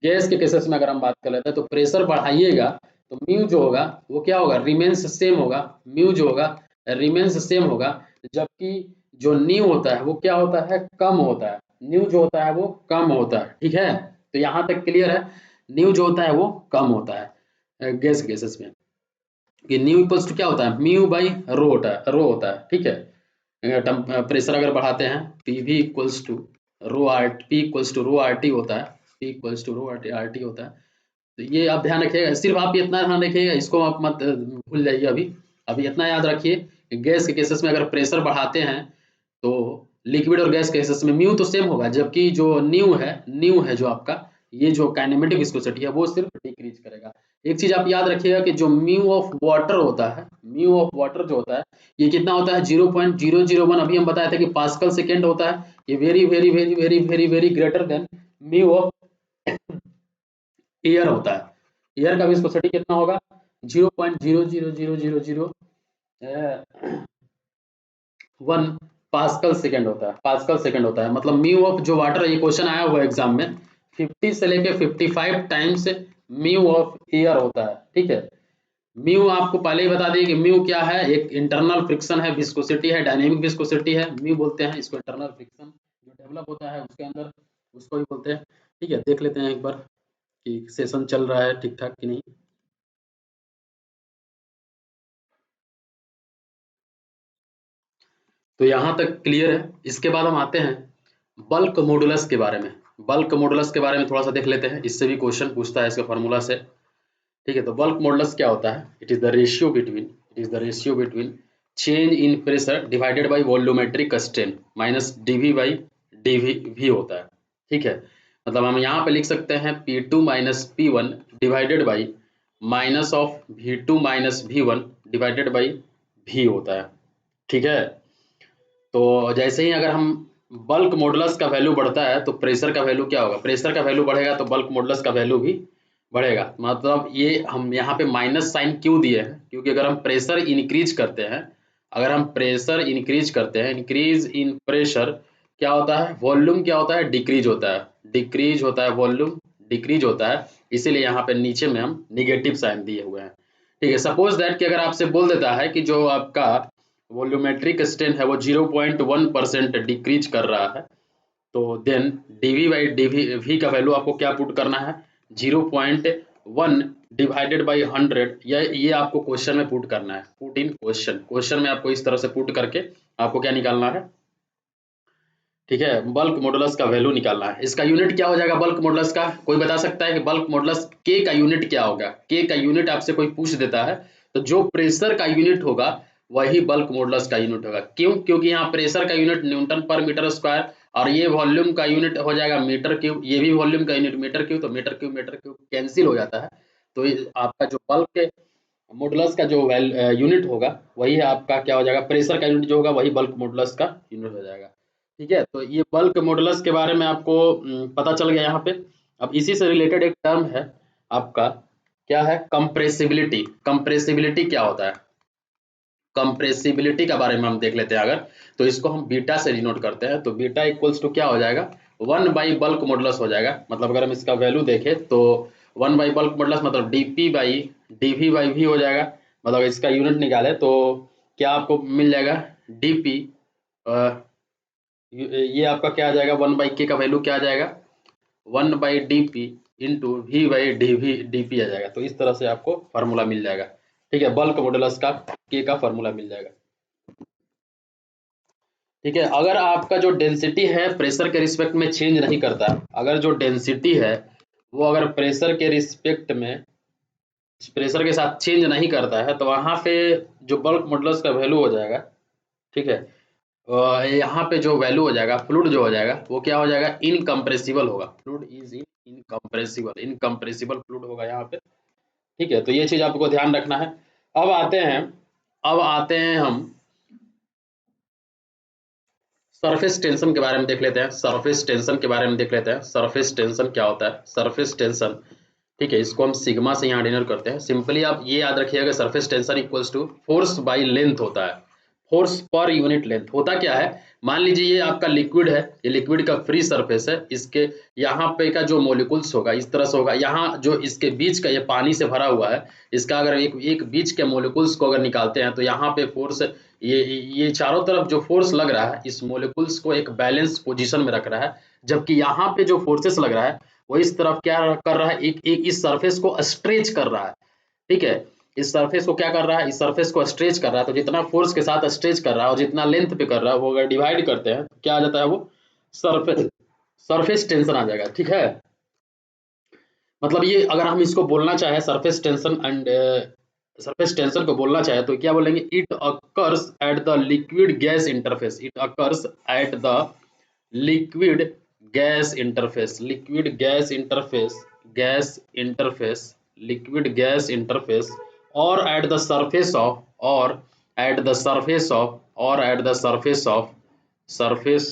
गैस के केसेस में अगर हम बात कर लेते हैं तो प्रेशर बढ़ाइएगा तो म्यू जो होगा वो क्या होगा, रिमेन्स सेम होगा, म्यू जो होगा रिमेन्स सेम होगा, जबकि जो न्यू होता है वो क्या होता है, कम होता है, न्यू जो होता है वो कम होता है। ठीक है, तो यहाँ तक क्लियर है, न्यू जो होता है वो कम होता है गैस केसेस में, कि न्यू इक्वल्स टू क्या होता है, म्यू बाई रो होता है, रो होता है। ठीक है, प्रेशर अगर बढ़ाते हैं P V equals to rho R, P equals to rho R T होता है, P equals to rho R T होता है। तो ये आप ध्यान रखिएगा, सिर्फ आप इतना ध्यान रखिएगा, इसको आप मत भूल जाइए। अभी अभी इतना याद रखिए कि गैस के केसेस में अगर प्रेशर बढ़ाते हैं तो लिक्विड और गैस केसेस में म्यू तो सेम होगा, जबकि जो न्यू है जो आपका ये जो काइनेमेटिक विस्कोसिटी है वो सिर्फ डिक्रीज करेगा। एक चीज आप याद रखिएगा कि जो म्यू ऑफ वाटर होता है, म्यू ऑफ वाटर जो होता है ये कितना होता है, 0.001, अभी हम बताए थे कि पास्कल सेकेंड होता है। ये very very very very very very greater than mu of air होता है। एयर का विस्कोसिटी कितना होगा, 0.0000001 पास्कल सेकेंड होता है, पास्कल सेकेंड होता है। मतलब म्यू ऑफ जो वाटर, ये क्वेश्चन आया हुआ एग्जाम में 50 से लेके 55 टाइम्स म्यू ऑफ एयर होता है। ठीक है, म्यू आपको पहले ही बता दिए कि म्यू क्या है, एक इंटरनल फ्रिक्शन है, विस्कोसिटी है, डायनेमिक विस्कोसिटी है, म्यू बोलते हैं इसको, इंटरनल फ्रिक्शन जो डेवलप होता है उसके अंदर उसको ही बोलते हैं। ठीक है, देख लेते हैं एक बार कि सेशन चल रहा है ठीक ठाक कि नहीं। तो यहाँ तक क्लियर है। इसके बाद हम आते हैं बल्क मॉडुलस के बारे में। बल्क मॉडुलस के बारे में थोड़ा सा देख लेते हैं, इससे भी क्वेश्चन पूछता है इसके फार्मूला से। ठीक है, तो बल्क मॉडुलस क्या होता है, it is the ratio between change in pressure divided by volumetric strain minus dv by dv V होता है। ठीक है, मतलब हम यहाँ पे लिख सकते हैं P2 minus P1 divided by minus of V2 minus V1 divided by V होता है। ठीक है, तो जैसे ही अगर हम बल्क मॉडुलस का वैल्यू बढ़ता है तो प्रेशर का वैल्यू क्या होगा, प्रेशर का वैल्यू बढ़ेगा तो बल्क मॉडुलस का वैल्यू भी बढ़ेगा। मतलब ये हम यहाँ पे माइनस साइन क्यों दिए हैं, क्योंकि अगर हम प्रेशर इंक्रीज करते हैं, अगर हम प्रेशर इंक्रीज करते हैं, इंक्रीज इन प्रेशर क्या होता है, वॉल्यूम क्या होता है, डिक्रीज होता है, डिक्रीज होता है, वॉल्यूम डिक्रीज होता है, इसीलिए यहाँ पे नीचे में हम निगेटिव साइन दिए हुए हैं। ठीक है, सपोज दैट कि अगर आपसे बोल देता है कि जो आपका वॉल्यूमेट्रिक स्ट्रेन है वो 0.1% डिक्रीज कर रहा है, तो then dv by dv V का वैल्यू आपको क्या पुट करना है, 0.1 डिवाइडेड बाई 100, ये आपको क्वेश्चन में पुट करना है, पुट इन क्वेश्चन, क्वेश्चन में आपको इस तरह से पुट करके आपको क्या निकालना है। ठीक है, बल्क मॉडुलस का वैल्यू निकालना है। इसका यूनिट क्या हो जाएगा बल्क मॉडुलस का, कोई बता सकता है कि बल्क मॉडुलस के का यूनिट क्या होगा, के का यूनिट आपसे कोई पूछ देता है तो जो प्रेशर का यूनिट होगा वही बल्क मॉडुलस का यूनिट होगा। क्यों, क्योंकि यहाँ प्रेशर का यूनिट न्यूटन पर मीटर स्क्वायर, और ये वॉल्यूम का यूनिट हो जाएगा मीटर क्यूब, ये भी वॉल्यूम का यूनिट मीटर क्यूब, तो मीटर क्यूब कैंसिल हो जाता है। तो आपका जो बल्क मॉडुलस का जो यूनिट होगा वही आपका क्या हो जाएगा, प्रेशर का यूनिट जो होगा वही बल्क मॉडुलस का यूनिट हो जाएगा। ठीक है, तो ये बल्क मॉडुलस के बारे में आपको पता चल गया यहाँ पे। अब इसी से रिलेटेड एक टर्म है आपका, क्या है, कंप्रेसिबिलिटी। कंप्रेसिबिलिटी क्या होता है, कंप्रेसिबिलिटी के बारे में हम देख लेते हैं अगर, तो इसको हम बीटा से डिनोट करते हैं, तो बीटा इक्वल्स टू क्या हो जाएगा, 1 बाई बल्क मॉडुलस हो जाएगा। मतलब अगर हम इसका वैल्यू देखें तो 1 बाई बल्क मॉडुलस मतलब dp by dv by v हो जाएगा, मतलब इसका यूनिट निकाले तो क्या आपको मिल जाएगा dp, ये आपका क्या आ जाएगा 1 बाई के का वैल्यू क्या आ जाएगा 1 by dp into V by dp आ जाएगा। तो इस तरह से आपको फार्मूला मिल जाएगा, ठीक है, बल्क मॉडुलस का के का फार्मूला मिल जाएगा। ठीक है, अगर आपका जो डेंसिटी है प्रेशर के रिस्पेक्ट में चेंज नहीं करता, अगर जो डेंसिटी है वो अगर प्रेशर के रिस्पेक्ट में प्रेशर के साथ चेंज नहीं करता है तो वहाँ पे जो बल्क मॉडुलस का वैल्यू हो जाएगा, ठीक है, यहाँ पे जो वैल्यू हो जाएगा फ्लूइड जो हो जाएगा वो क्या हो जाएगा इनकम्प्रेसिबल होगा, फ्लूइड इज इनकम्प्रेसिबल फ्लूइड होगा यहाँ पे, ठीक है। तो ये चीज आपको ध्यान रखना है। अब आते हैं हम सरफेस टेंशन के बारे में देख लेते हैं। सरफेस टेंशन के बारे में देख लेते हैं। सरफेस टेंशन क्या होता है? सरफेस टेंशन, ठीक है, इसको हम सिग्मा से यहाँ डिनोट करते हैं। सिंपली आप ये याद रखिएगा surface tension equals to force by length होता है, फोर्स पर यूनिट लेंथ। होता क्या है, मान लीजिए ये आपका लिक्विड है, ये लिक्विड का फ्री सरफेस है, इसके यहाँ पे का जो मोलिकुल्स होगा इस तरह से होगा, यहाँ जो इसके बीच का ये पानी से भरा हुआ है, इसका अगर एक बीच के मोलिकुल्स को अगर निकालते हैं तो यहाँ पे फोर्स, ये चारों तरफ जो फोर्स लग रहा है इस मोलिकुल्स को एक बैलेंस पोजीशन में रख रहा है, जबकि यहाँ पे जो फोर्सेस लग रहा है वो इस तरफ क्या कर रहा है, एक इस सरफेस को स्ट्रेच कर रहा है, ठीक है, इस सरफेस को क्या कर रहा है, इस सरफेस को स्ट्रेच कर रहा है। तो जितना फोर्स के साथ स्ट्रेच कर रहा है और जितना लेंथ पे कर रहा है वो अगर डिवाइड करते हैं तो क्या आ जाता है, वो सरफेस टेंशन आ जाएगा, ठीक है। मतलब ये अगर हम इसको बोलना चाहे surface tension and surface tension को बोलना चाहे तो क्या बोलेंगे, it occurs at the liquid gas interface, it occurs at the liquid gas interface, liquid gas interface, gas interface, liquid gas interface, और एट द सरफेस ऑफ, और at the surface of, और at the surface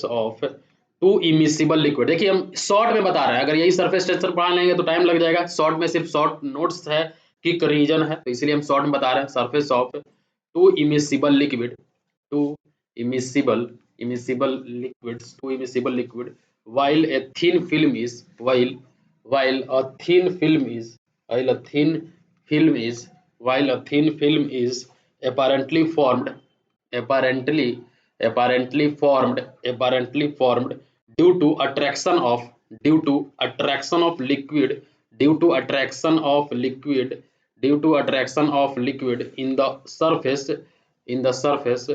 of to immiscible liquid. देखिए हम short में बता रहे हैं, अगर यही सरफेस टेंशन पढ़ा लेंगे तो टाइम लग जाएगा, शॉर्ट में सिर्फ शॉर्ट नोट्स है कि रीजन है, तो इसलिए हम शॉर्ट में बता रहे हैं surface of to immiscible liquid, to immiscible liquids, two immiscible liquid, while a thin film is while a thin film is while a thin film is while a thin film is apparently formed apparently apparently formed due to attraction of liquid, due to attraction of liquid, due to attraction of liquid in the surface, in the surface,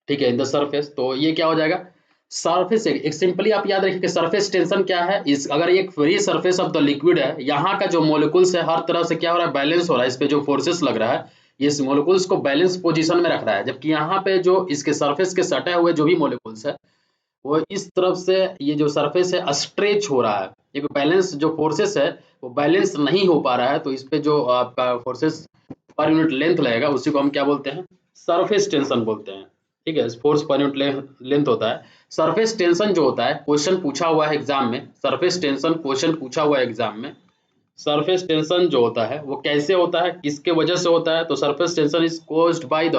ठीक है, in the surface. तो ये क्या हो जाएगा, surface एक simply आप याद रखिए कि सरफेस टेंशन क्या है, इस अगर एक free surface of the liquid है, यहाँ का जो मोलिकुल्स है हर तरह से क्या हो रहा है, बैलेंस हो रहा है, इस पे जो फोर्सेस लग रहा है ये इस मोलिकुल्स को बैलेंस पोजीशन में रख रहा है, जबकि यहाँ पे जो इसके सरफेस के सटे हुए जो भी मोलिकुल्स है वो इस तरफ से ये जो सरफेस है स्ट्रेच हो रहा है, एक बैलेंस जो फोर्सेस है वो बैलेंस नहीं हो पा रहा है, तो इस पे जो आपका फोर्सेस पर यूनिट लेंथ लगेगा उसी को हम क्या बोलते हैं, सरफेस टेंशन बोलते हैं, ठीक है, फोर्स पर यूनिट लेंथ होता है। सरफेस टेंशन जो होता है क्वेश्चन पूछा हुआ है एग्जाम में, सरफेस टेंशन क्वेश्चन पूछा हुआ है एग्जाम में, सरफेस टेंशन जो होता है वो कैसे होता है, किसके वजह से होता है, तो surface tension is caused by the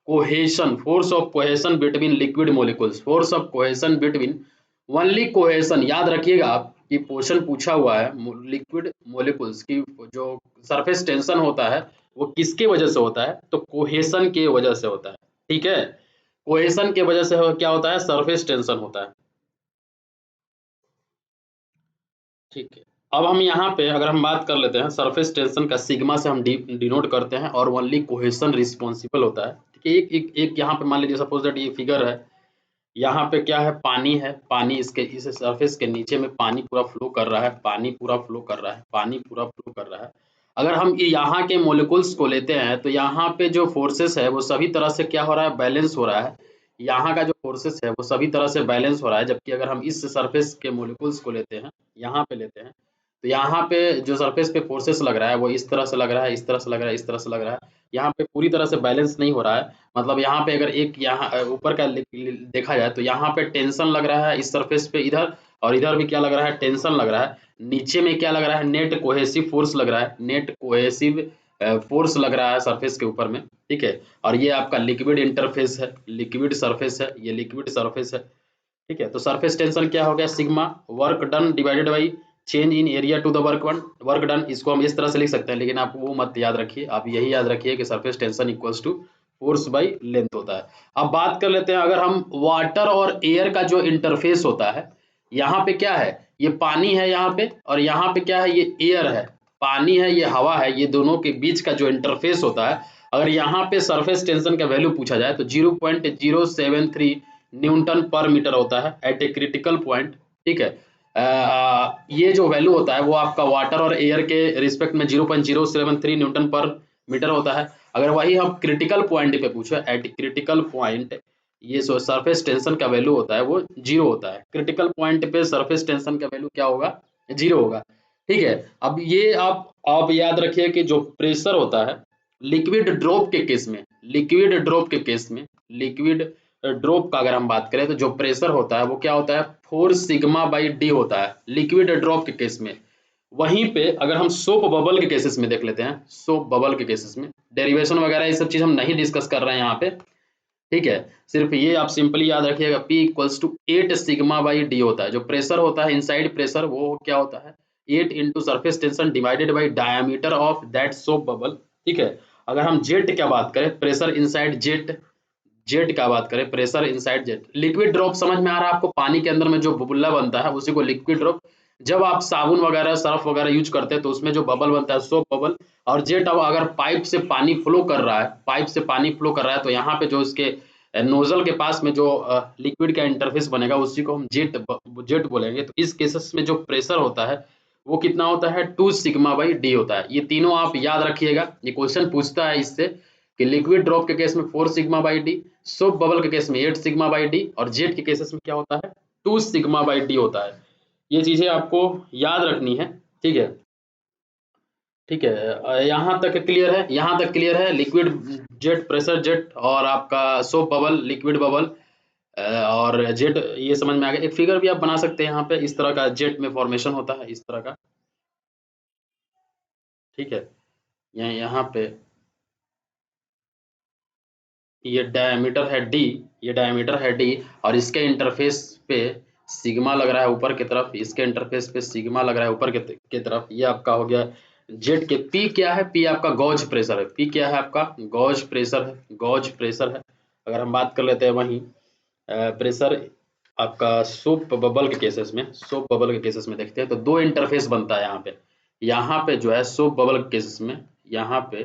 cohesion, force of cohesion between liquid molecules, force of cohesion between, only cohesion, याद रखिएगा आप कि क्वेश्चन पूछा हुआ है लिक्विड मोलिकुल्स की जो सरफेस टेंशन होता है वो किसके वजह से होता है, तो कोहेशन के वजह से होता है, ठीक है, कोहेशन के वजह से क्या होता है, सरफेस टेंशन होता है, ठीक है। अब हम यहाँ पे अगर हम बात कर लेते हैं सरफेस टेंशन का सिग्मा से हम डिनोट करते हैं और ओनली कोहेशन रिस्पॉन्सिबल होता है, ठीक है। एक यहाँ पे मान लीजिए सपोज दैट ये फिगर है, यहाँ पे क्या है, पानी है, पानी इसके इस सरफेस के नीचे में पानी पूरा फ्लो कर रहा है, पानी पूरा फ्लो कर रहा है, पानी पूरा फ्लो कर रहा है। अगर हम यहाँ के मोलिकुल्स को लेते हैं तो यहाँ पे जो फोर्सेस है वो सभी तरह से क्या हो रहा है, बैलेंस हो रहा है, यहाँ का जो फोर्सेस है वो सभी तरह से बैलेंस हो रहा है, जबकि अगर हम इस सरफेस के मोलिकुल्स को लेते हैं, यहाँ पे लेते हैं, तो यहाँ पे जो सरफेस पे फोर्सेस लग रहा है वो इस तरह से लग रहा है, इस तरह से लग रहा है, इस तरह से लग रहा है, यहाँ पे पूरी तरह से बैलेंस नहीं हो रहा है। मतलब यहाँ पे अगर एक यहाँ ऊपर का देखा जाए तो यहाँ पे टेंशन लग रहा है इस सरफेस पे इधर, और इधर भी क्या लग रहा है, टेंशन लग रहा है, नीचे में क्या लग रहा है, नेट कोहेसिव फोर्स लग रहा है, नेट कोहेसिव फोर्स लग रहा है सरफेस के ऊपर में, ठीक है। और ये आपका लिक्विड इंटरफेस है, लिक्विड सरफेस है, ये लिक्विड सरफेस है, ठीक है। तो सरफेस टेंशन क्या हो गया, sigma work done divided by change in area to the work done, इसको हम इस तरह से लिख सकते हैं, लेकिन आप वो मत याद रखिए, आप यही याद रखिए कि surface tension equals to force by length होता है। अब बात कर लेते हैं, अगर हम वाटर और एयर का जो इंटरफेस होता है, यहाँ पे क्या है, ये पानी है यहाँ पे, और यहाँ पे क्या है, ये एयर है, पानी है, ये हवा है, ये दोनों के बीच का जो इंटरफेस होता है, अगर यहाँ पे सरफेस टेंशन का वैल्यू पूछा जाए तो 0.073 न्यूटन पर मीटर होता है एट ए क्रिटिकल पॉइंट। ठीक है, ये जो वैल्यू होता है वो आपका वाटर और एयर के रिस्पेक्ट में 0.073 न्यूटन पर मीटर होता है। अगर वही हम क्रिटिकल पॉइंट पे पूछे, एट क्रिटिकल पॉइंट, ये जो सरफेस टेंशन का वैल्यू होता है वो 0 होता है। क्रिटिकल पॉइंट पे सरफेस टेंशन का वैल्यू क्या होगा, 0 होगा। ठीक है, अब ये आप याद रखिए कि जो प्रेशर होता है लिक्विड ड्रॉप के केस में, लिक्विड ड्रॉप के केस में, लिक्विड ड्रॉप का अगर हम बात करें तो जो प्रेशर होता है वो क्या होता है, 4 सिग्मा बाई डी होता है लिक्विड ड्रॉप के केस में। वहीं पे अगर हम सोप बबल के केसेस में देख लेते हैं, सोप बबल के केसेस में डेरिवेशन वगैरह ये सब चीज हम नहीं डिस्कस कर रहे हैं यहाँ पे। ठीक है, सिर्फ ये आप सिंपली याद रखिएगा, P equals to 8 sigma by D होता है। जो प्रेशर होता है इनसाइड प्रेशर वो क्या होता है, 8 into surface tension divided by diameter of that soap bubble. ठीक है, अगर हम जेट क्या बात करें, प्रेशर इनसाइड जेट, जेट का बात करें, pressure inside jet. Liquid drop समझ में आ रहा है आपको, पानी के अंदर में जो बुलबुला बनता है उसी को लिक्विड ड्रॉप। जब आप साबुन वगैरह सर्फ वगैरह यूज करते हैं तो उसमें जो बबल बनता है सोप बबल। और जेट, अब अगर पाइप से पानी फ्लो कर रहा है, पाइप से पानी फ्लो कर रहा है तो यहाँ पे जो इसके नोजल के पास में जो लिक्विड का इंटरफेस बनेगा उसी को हम जेट बोलेंगे। तो इस केसेस में जो प्रेशर होता है वो कितना होता है, 2 सिग्मा बाई डी होता है। ये तीनों आप याद रखिएगा, ये क्वेश्चन पूछता है इससे कि लिक्विड ड्रॉप के केस में 4 sigma by D, soap bubble के केस में 8 सिग्मा बाई डी, और जेट के केसेस में क्या होता है, 2 सिग्मा बाई डी होता है। ये चीजें आपको याद रखनी है। ठीक है, ठीक है, यहाँ तक क्लियर है, यहाँ तक क्लियर है। लिक्विड जेट, प्रेशर जेट, और आपका सोप बबल, लिक्विड बबल और जेट, ये समझ में आ गया। एक फिगर भी आप बना सकते हैं यहाँ पे, इस तरह का जेट में फॉर्मेशन होता है, इस तरह का। ठीक है, यहाँ पे ये डायमीटर है डी, ये डायमीटर है डी, और इसके इंटरफेस पे सिग्मा लग रहा है ऊपर की तरफ, इसके इंटरफेस पे सिग्मा लग रहा है ऊपर की तरफ। ये आपका हो गया जेट के। पी क्या है, पी आपका गॉज प्रेशर है, पी क्या है आपका गॉज प्रेशर है, गॉज प्रेशर है। अगर हम बात कर लेते हैं वहीं प्रेशर आपका सोप बबल के केसेस में, सोप बबल के केसेस में देखते हैं तो 2 इंटरफेस बनता है यहाँ पे जो है सोप बबल के केसेस में, यहाँ पे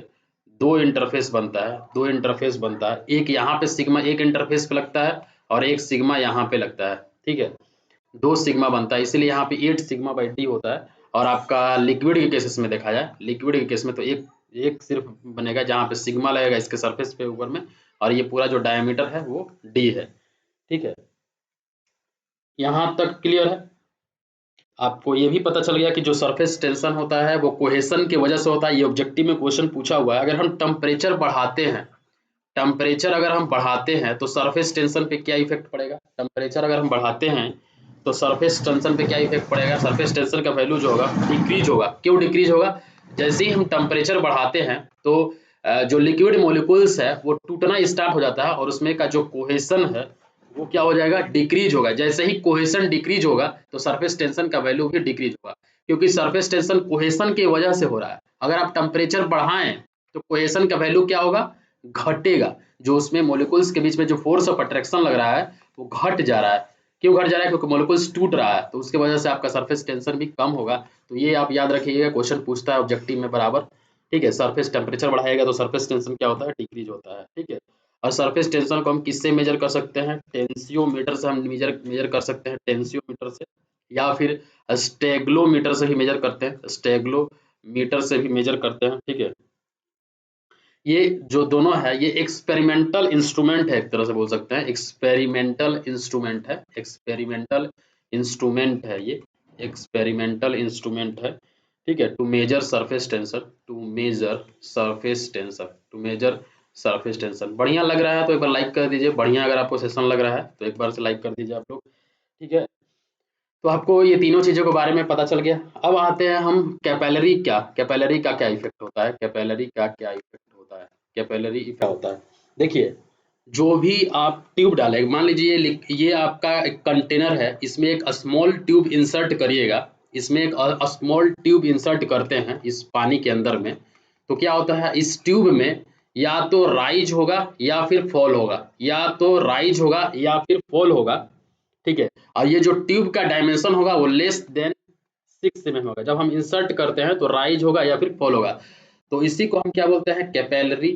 2 इंटरफेस बनता है, 2 इंटरफेस बनता है। एक यहाँ पे सिग्मा एक इंटरफेस पे लगता है और एक सिग्मा यहाँ पे लगता है। ठीक है, 2 सिग्मा बनता है, इसलिए यहाँ पे 8 सिग्मा बाई डी होता है। और आपका लिक्विड के केसेस में देखा जाए, लिक्विड के केस में तो एक सिर्फ बनेगा जहाँ पे सिग्मा लगेगा इसके सरफेस पे ऊपर में, और ये पूरा जो डायमीटर है वो डी है। ठीक है, यहाँ तक क्लियर है। आपको ये भी पता चल गया कि जो सरफेस टेंशन होता है वो कोहेशन की वजह से होता है। ये ऑब्जेक्टिव में क्वेश्चन पूछा हुआ है। अगर हम टेम्परेचर बढ़ाते हैं, टेम्परेचर अगर हम बढ़ाते हैं तो सरफेस टेंशन पे क्या इफेक्ट पड़ेगा, टेम्परेचर अगर हम बढ़ाते हैं तो सरफेस टेंशन पे क्या इफेक्ट पड़ेगा, सरफेस टेंशन का वैल्यू जो होगा डिक्रीज होगा। क्यों डिक्रीज होगा, जैसे ही हम टेम्परेचर बढ़ाते हैं तो जो लिक्विड मोलिकुल्स है वो टूटना स्टार्ट हो जाता है, और उसमें का जो कोहेशन है वो क्या हो जाएगा, डिक्रीज होगा। जैसे ही कोहेशन डिक्रीज होगा तो सरफेस टेंशन का वैल्यू भी डिक्रीज होगा, क्योंकि सरफेस टेंशन कोहेशन की वजह से हो रहा है। अगर आप टेम्परेचर बढ़ाएं तो कोहेशन का वैल्यू क्या होगा, घटेगा। जो उसमें मोलिकुल्स के बीच में जो फोर्स ऑफ अट्रैक्शन लग रहा है वो घट जा रहा है। क्यों घट जा रहा है, क्योंकि मोलिकुल्स टूट रहा है, तो उसके वजह से आपका सरफेस टेंशन भी कम होगा। तो ये आप याद रखिएगा, क्वेश्चन पूछता है ऑब्जेक्टिव में बराबर। ठीक है, सरफेस टेम्परेचर बढ़ाएगा तो सरफेस टेंशन क्या होता है, डिक्रीज होता है। ठीक है, और सरफेस टेंशन को हम किससे मेजर कर सकते हैं, टेंसियोमीटर से हम मेजर कर सकते हैं, टेंसियोमीटर से, या फिर स्टेगलोमीटर से भी मेजर करते हैं, स्टेगलोमीटर से भी मेजर करते हैं। ठीक है, ये जो दोनों है ये एक्सपेरिमेंटल इंस्ट्रूमेंट है, एक तरह से बोल सकते हैं एक्सपेरिमेंटल इंस्ट्रूमेंट है, एक्सपेरिमेंटल इंस्ट्रूमेंट है, ये एक्सपेरिमेंटल इंस्ट्रूमेंट है। ठीक है, to measure surface tension, to measure surface tension, to measure surface tension. बढ़िया लग रहा है तो एक बार लाइक कर दीजिए, बढ़िया अगर आपको सेशन लग रहा है तो एक बार से लाइक कर दीजिए आप लोग। ठीक है, तो आपको ये तीनों चीजों के बारे में पता चल गया। अब आते हैं हम कैपिलरी कैपिलरी का क्या इफेक्ट होता है, कैपिलरी का क्या इफेक्ट होता है, कैपिलरी इफेक्ट होता है। देखिए, जो भी आप ट्यूब डालेंगे, मान लीजिए ये आपका एक कंटेनर है, इसमें एक स्मॉल ट्यूब इंसर्ट करिएगा, इसमें एक स्मॉल ट्यूब इंसर्ट करते हैं इस पानी के अंदर में, तो क्या होता है इस ट्यूब में या तो राइज होगा या फिर फॉल होगा, या तो राइज होगा या फिर फॉल होगा, ठीक है। और ये जो ट्यूब का डायमेंशन होगा वो लेस देन 6 mm होगा। जब हम इंसर्ट करते हैं तो राइज होगा या फिर फॉल होगा। तो इसी को हम क्या बोलते हैं, कैपिलरी,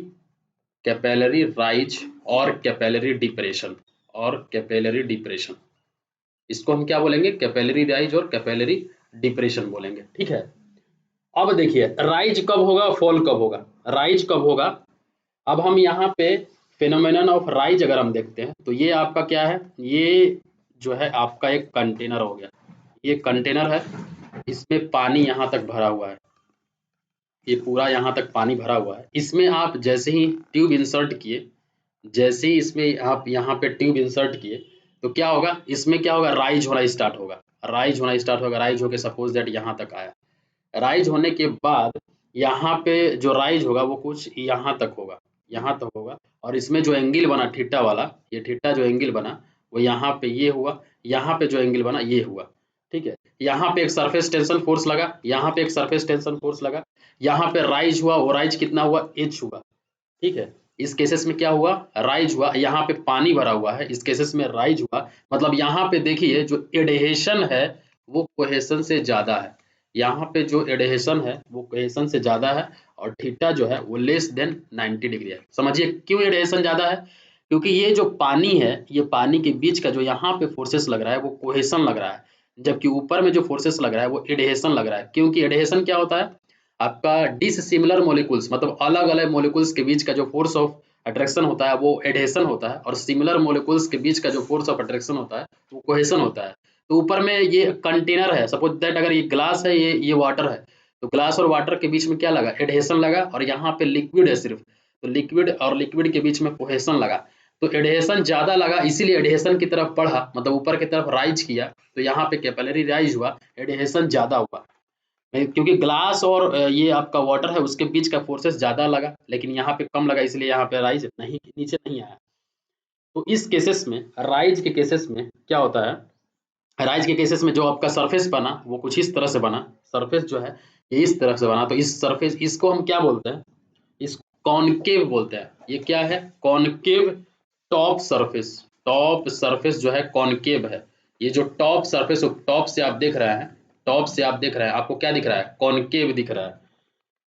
कैपिलरी राइज और कैपिलरी डिप्रेशन, और कैपिलरी डिप्रेशन। इसको हम क्या बोलेंगे, कैपिलरी राइज और कैपिलरी डिप्रेशन बोलेंगे, ठीक है। अब देखिए राइज कब होगा, फॉल कब होगा। राइज कब होगा, अब हम यहाँ पे फिनोमेनन ऑफ राइज अगर हम देखते हैं तो ये आपका क्या है, ये जो है आपका एक कंटेनर हो गया, ये कंटेनर है, इसमें पानी यहाँ तक भरा हुआ है, ये पूरा यहाँ तक पानी भरा हुआ है। इसमें आप जैसे ही ट्यूब इंसर्ट किए, जैसे ही इसमें आप यहाँ पे ट्यूब इंसर्ट किए तो क्या होगा, इसमें क्या होगा, राइज होना स्टार्ट होगा, राइज होना स्टार्ट होगा। राइज होके सपोज दैट यहाँ तक आया, राइज होने के बाद यहाँ पे जो राइज होगा वो कुछ यहाँ तक होगा, यहाँ तक होगा। और इसमें जो एंगल बना थीटा वाला, ये थीटा जो एंगल बना वो यहाँ पे ये हुआ, यहाँ पे जो एंगल बना ये हुआ, ठीक है। यहाँ पे एक सरफेस टेंशन फोर्स लगा, यहाँ पे एक सरफेस टेंशन फोर्स लगा, यहाँ पे राइज हुआ, वो राइज कितना हुआ, एच हुआ, ठीक है। इस केसेस में क्या हुआ, राइज हुआ, यहाँ पे पानी भरा हुआ है, इस केसेस में राइज हुआ। मतलब यहाँ पे देखिए जो एडहेशन है वो कोहेशन से ज्यादा है, यहाँ पे जो एडहेशन है वो कोहेशन से ज्यादा है, और थीटा जो है वो लेस देन 90 डिग्री है। समझिए क्यों एडहेशन ज्यादा है, क्योंकि ये जो पानी है, ये पानी के बीच का जो यहाँ पे फोर्सेस लग रहा है वो कोहेशन लग रहा है, जबकि ऊपर में जो फोर्सेस लग रहा है वो एडहेशन लग रहा है। क्योंकि एडहेशन क्या होता है, आपका डिसिमिलर मॉलिक्यूल्स, मतलब अलग अलग मॉलिक्यूल्स के बीच का जो फोर्स ऑफ अट्रैक्शन होता है वो एडहेशन होता है, और सिमिलर मॉलिक्यूल्स के बीच का जो फोर्स ऑफ अट्रैक्शन होता है वो कोहेशन होता है। तो ऊपर में ये कंटेनर है, सपोज दैट अगर ये ग्लास है, ये वाटर है, तो ग्लास और वाटर के बीच में क्या लगा, एडहेशन लगा, और यहाँ पे लिक्विड है सिर्फ, तो लिक्विड और लिक्विड के बीच में कोहेशन लगा। तो एडहेशन ज्यादा लगा, इसीलिए एडहेशन की तरफ बढ़ा, मतलब ऊपर की तरफ राइज किया, तो यहाँ पे कैपिलरी राइज हुआ, एडहेशन ज्यादा हुआ। क्योंकि ग्लास और ये आपका वाटर है उसके बीच का फोर्सेस ज्यादा लगा, लेकिन यहाँ पे कम लगा, इसलिए यहाँ पे राइज नहीं, नीचे नहीं आया। तो इस केसेस में, राइज के केसेस में क्या होता है, राइज के केसेस में जो आपका सरफेस बना वो कुछ इस तरह से बना, सरफेस जो है ये इस तरह से बना। तो इस सरफेस, इसको हम क्या बोलते हैं, इस कॉनकेव बोलते हैं। ये क्या है, concave top surface, top surface जो है कॉनकेव है। ये जो टॉप सरफेस, टॉप से आप देख रहे हैं, टॉप से आप देख रहे हैं, आपको क्या दिख रहा है, कॉनकेव दिख रहा है,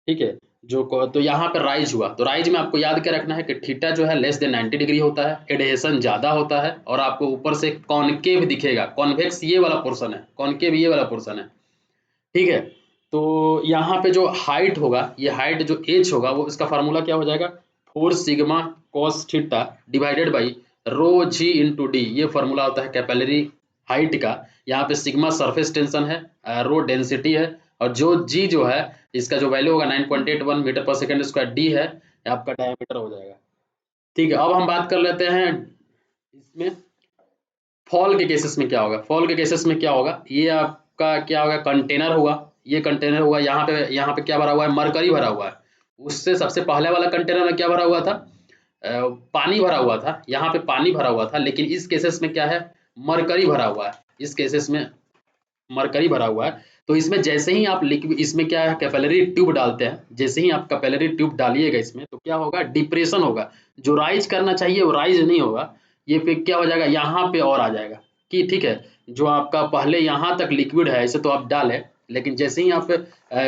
ठीक है। तो यहाँ पर राइज हुआ, तो राइज में आपको याद क्या रखना है कि थीटा जो है लेस देन 90 डिग्री होता है, एडहेशन ज्यादा होता है, और आपको ऊपर से कॉनकेव दिखेगा। कॉन्वेक्स ये वाला पोर्शन है, कॉनकेव ये वाला पोर्शन है, ठीक है। तो यहाँ पे जो हाइट होगा, ये हाइट जो एच होगा वो इसका फार्मूला क्या हो जाएगा, 4 sigma cos theta divided by rho G into D, ये फार्मूला होता है कैपिलरी हाइट का। यहाँ पे सिग्मा सरफेस टेंशन है, रो डेंसिटी है, और जो जी जो है इसका जो वैल्यू होगा 9.81 मीटर पर सेकंड स्क्वायर, डी है आपका डायमीटर हो जाएगा, ठीक है। अब हम बात कर लेते हैं इसमें फॉल के केसेस में क्या होगा। फॉल के केसेस में क्या होगा, ये आपका क्या होगा, कंटेनर हुआ, ये कंटेनर हुआ, यहाँ पे क्या भरा हुआ है, मरकरी भरा हुआ है। उससे सबसे पहले वाला कंटेनर में क्या भरा हुआ था, पानी भरा हुआ था, यहाँ पे पानी भरा हुआ था, लेकिन इस केसेस में क्या है, मरकरी भरा हुआ है, इस केसेस में मरकरी भरा हुआ है। तो इसमें जैसे ही आप लिक्विड, इसमें क्या है, कैपिलरी ट्यूब डालते हैं, जैसे ही आप कैपिलरी ट्यूब डालिएगा इसमें तो क्या होगा, डिप्रेशन होगा, जो राइज करना चाहिए वो राइज नहीं होगा, ये फिर क्या हो जाएगा, यहाँ पे और आ जाएगा कि ठीक है, जो आपका पहले यहाँ तक लिक्विड है ऐसे तो आप डालें, लेकिन जैसे ही आप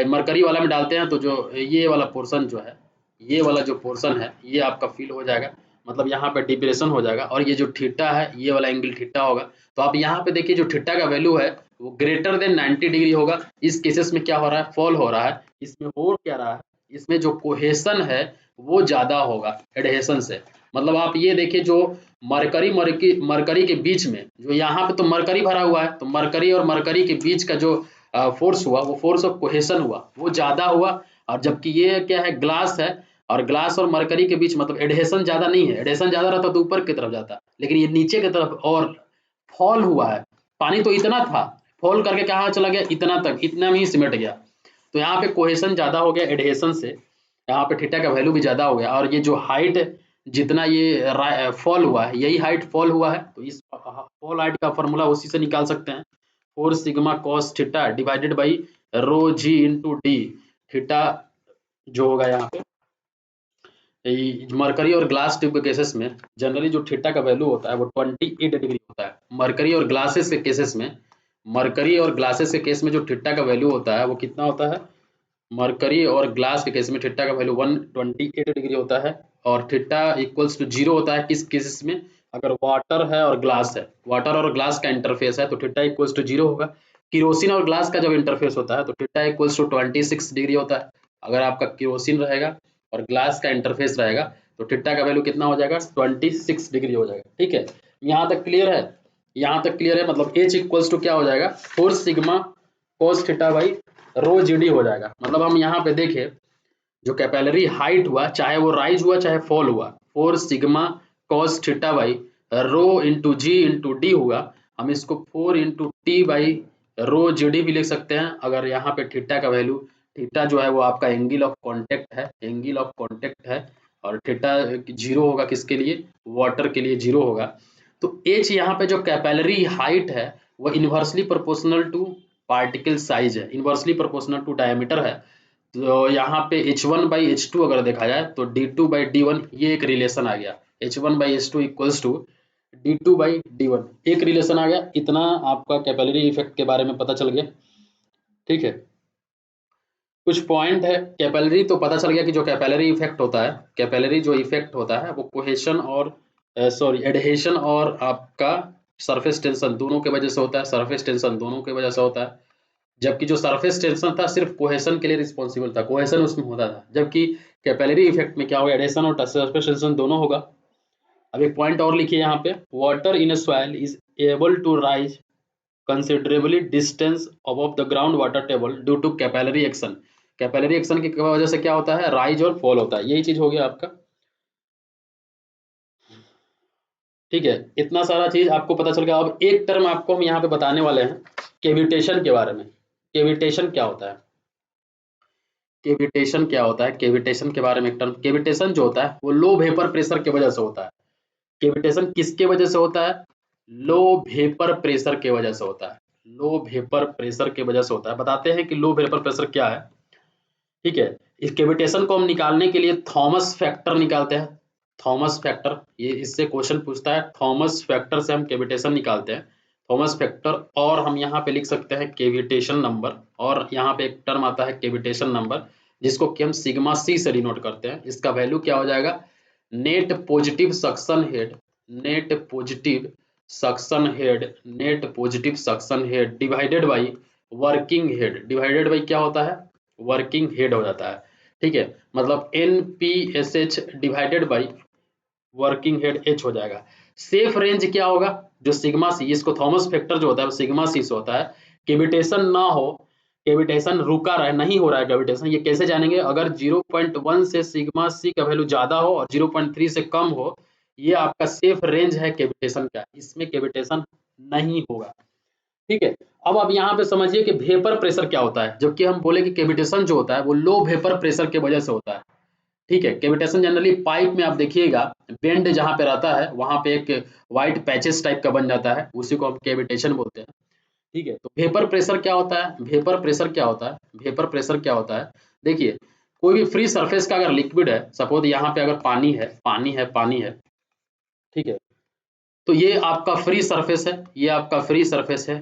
मरकरी वाला में डालते हैं तो जो ये वाला पोर्शन जो है, ये वाला जो पोर्शन है ये आपका फिल हो जाएगा, मतलब यहाँ पे डिप्रेशन हो जाएगा, और ये जो थीटा है ये वाला एंगल थीटा होगा। तो आप यहाँ पे देखिए जो थीटा का वैल्यू है वो ग्रेटर देन 90 डिग्री होगा। इस केसेस में क्या हो रहा है, फॉल हो रहा है। इसमें हो क्या रहा है, इसमें जो कोहेशन है वो ज्यादा होगा एडहेशन से। मतलब आप ये देखिए जो मरकरी के बीच में, जो यहाँ पे तो मरकरी भरा हुआ है, तो मरकरी और मरकरी के बीच का जो फोर्स हुआ वो फोर्स ऑफ कोहेशन हुआ, वो ज्यादा हुआ। और जबकि ये क्या है, ग्लास है, और ग्लास और मरकरी के बीच मतलब एडहेशन ज्यादा नहीं है, एडहेशन ज्यादा रहता तो ऊपर की तरफ जाता, लेकिन ये नीचे की तरफ और फॉल हुआ है। पानी तो इतना था, फॉल करके कहाँ चला गया, इतना तक, इतना में ही सिमट गया। तो यहाँ पे कोहेशन ज्यादा हो गया एडहेशन से, यहाँ पे थीटा का वैल्यू भी ज्यादा हो गया, और ये जो हाइट जितना ये फॉल हुआ है, यही हाइट फॉल हुआ है, तो इस फॉल हाइट का फॉर्मूला उसी से निकाल सकते हैं। 4 sigma cos theta divided by rho G into D. Theta जो होगा यहाँ पे मरकरी और ग्लास ट्यूब के केसेस में जनरली जो थीटा का वैल्यू होता है वो 28 डिग्री होता है। मरकरी और ग्लासेस के केसेस में, मरकरी और ग्लासेस के केस में जो थीटा का वैल्यू होता है वो कितना होता है? मरकरी और ग्लास के केस में थीटा का वैल्यू 128 डिग्री होता है और थीटा इक्वल्स टू 0 होता है किस केसेस में? अगर वाटर है और ग्लास है, वाटर और ग्लास का इंटरफेस है तो थीटा इक्वल्स टू 0 होगा। केरोसिन और ग्लास का जब इंटरफेस होता है तो थीटा इक्वल्स टू 26 डिग्री होता है। अगर आपका केरोसिन रहेगा और ग्लास का इंटरफेस रहेगा तो थीटा का वैल्यू कितना हो जाएगा? 26 डिग्री हो जाएगा। ठीक है, यहाँ तक क्लियर है? यहाँ तक क्लियर है, मतलब H इक्वल्स टू क्या हो जाएगा? 4 sigma cos theta by rho G D हो जाएगा। मतलब हम यहाँ पे देखें जो कैपिलरी हाइट हुआ, चाहे वो राइज हुआ चाहे फॉल हुआ, 4 sigma cos theta by rho into G into D हुआ। हम इसको 4 into T by rho G D भी लिख सकते हैं। अगर यहाँ पे थीटा का वैल्यू, थीटा जो है वो आपका एंगल ऑफ कॉन्टेक्ट है, एंगल ऑफ कॉन्टेक्ट है और थीटा 0 होगा किसके लिए? वाटर के लिए 0 होगा। तो एच यहाँ पे जो कैपिलरी हाइट है वो inversely proportional to particle size है, इन्वर्सली प्रोपोर्शनल टू डायमीटर है। तो यहाँ पे H1 बाई H2 अगर देखा जाए तो D2 बाई D1 ये एक रिलेशन आ गया। H1 by H2 equals to D2 by D1 एक रिलेशन आ गया। इतना आपका कैपिलरी इफेक्ट के बारे में पता चल गया। ठीक है, कुछ पॉइंट है। कैपिलरी तो पता चल गया कि जो कैपिलरी इफेक्ट होता है, कैपिलरी जो इफेक्ट होता है वो कोहेशन और एडहेशन और आपका सरफेस टेंशन दोनों के वजह से होता है, सरफेस टेंशन दोनों के वजह से होता है। जबकि जो सरफेस टेंशन था सिर्फ कोहेशन के लिए रिस्पॉन्सिबल था, कोहेशन उसमें होता था। जबकि कैपिलरी इफेक्ट में क्या होगा? एडेशन और सरफेस टेंशन दोनों होगा। अब एक पॉइंट और लिखिए यहाँ पे, water in a soil is able to rise considerably distance above the ground water table due to capillary action. Capillary action की वजह से क्या होता है? राइज और फॉल होता है। यही चीज हो गया आपका। ठीक है, इतना सारा चीज आपको पता चल गया। अब एक टर्म आपको हम यहाँ पे बताने वाले हैं केविटेशन के बारे में। केविटेशन क्या होता है? केविटेशन क्या होता है? केविटेशन के बारे में एक टर्म, केविटेशन जो होता है वो लो वेपर प्रेशर की वजह से होता है। केविटेशन किसके वजह से होता है? लो वेपर प्रेशर के वजह से होता है। लो वेपर प्रेशर के वजह से होता है। बताते हैं कि लो वेपर प्रेशर क्या है। ठीक है, इस केविटेशन को हम निकालने के लिए थॉमस फैक्टर निकालते हैं। थॉमस फैक्टर, ये इससे क्वेश्चन पूछता है, थॉमस फैक्टर से हम केविटेशन निकालते हैं। थॉमस फैक्टर, और हम यहाँ पे लिख सकते हैं केविटेशन नंबर, और यहाँ पे एक टर्म आता है केविटेशन नंबर जिसको कि हम सिग्मा सी से डिनोट करते हैं। इसका वैल्यू क्या हो जाएगा? Net positive suction head, net positive suction head, net positive suction head divided by working head. Divided by क्या होता है? वर्किंग हेड हो जाता है। ठीक है, मतलब NPSH divided by working head H हो जाएगा। सेफ रेंज क्या होगा? जो सिग्मा सी, इसको थॉमस फैक्टर जो होता है वो सिग्मा सी से होता है। केविटेशन ना हो, केविटेशन रुका रहे, नहीं हो रहा है केविटेशन, ये कैसे जानेंगे? अगर 0.1 से सिग्मा सी का वैल्यू ज्यादा हो और 0.3 से कम हो, ये आपका सेफ रेंज है केविटेशन का, इसमें केविटेशन नहीं होगा। ठीक है, अब आप यहाँ पे समझिए कि वेपर प्रेशर क्या होता है। जबकि हम बोले कि केविटेशन जो होता है वो लो वेपर प्रेशर के वजह से होता है। ठीक है, केविटेशन जनरली पाइप में आप देखिएगा बेंड जहाँ पे रहता है वहां पे एक व्हाइट पैचेस टाइप का बन जाता है, उसी को हम केविटेशन बोलते हैं। ठीक है, तो वेपर प्रेशर क्या होता है? वेपर प्रेशर क्या होता है? वेपर प्रेशर क्या होता है? देखिए, कोई भी फ्री सरफेस का अगर लिक्विड है, सपोज यहाँ पे अगर पानी है, पानी है, पानी है, ठीक है, तो ये आपका फ्री सरफेस है, ये आपका फ्री सरफेस है।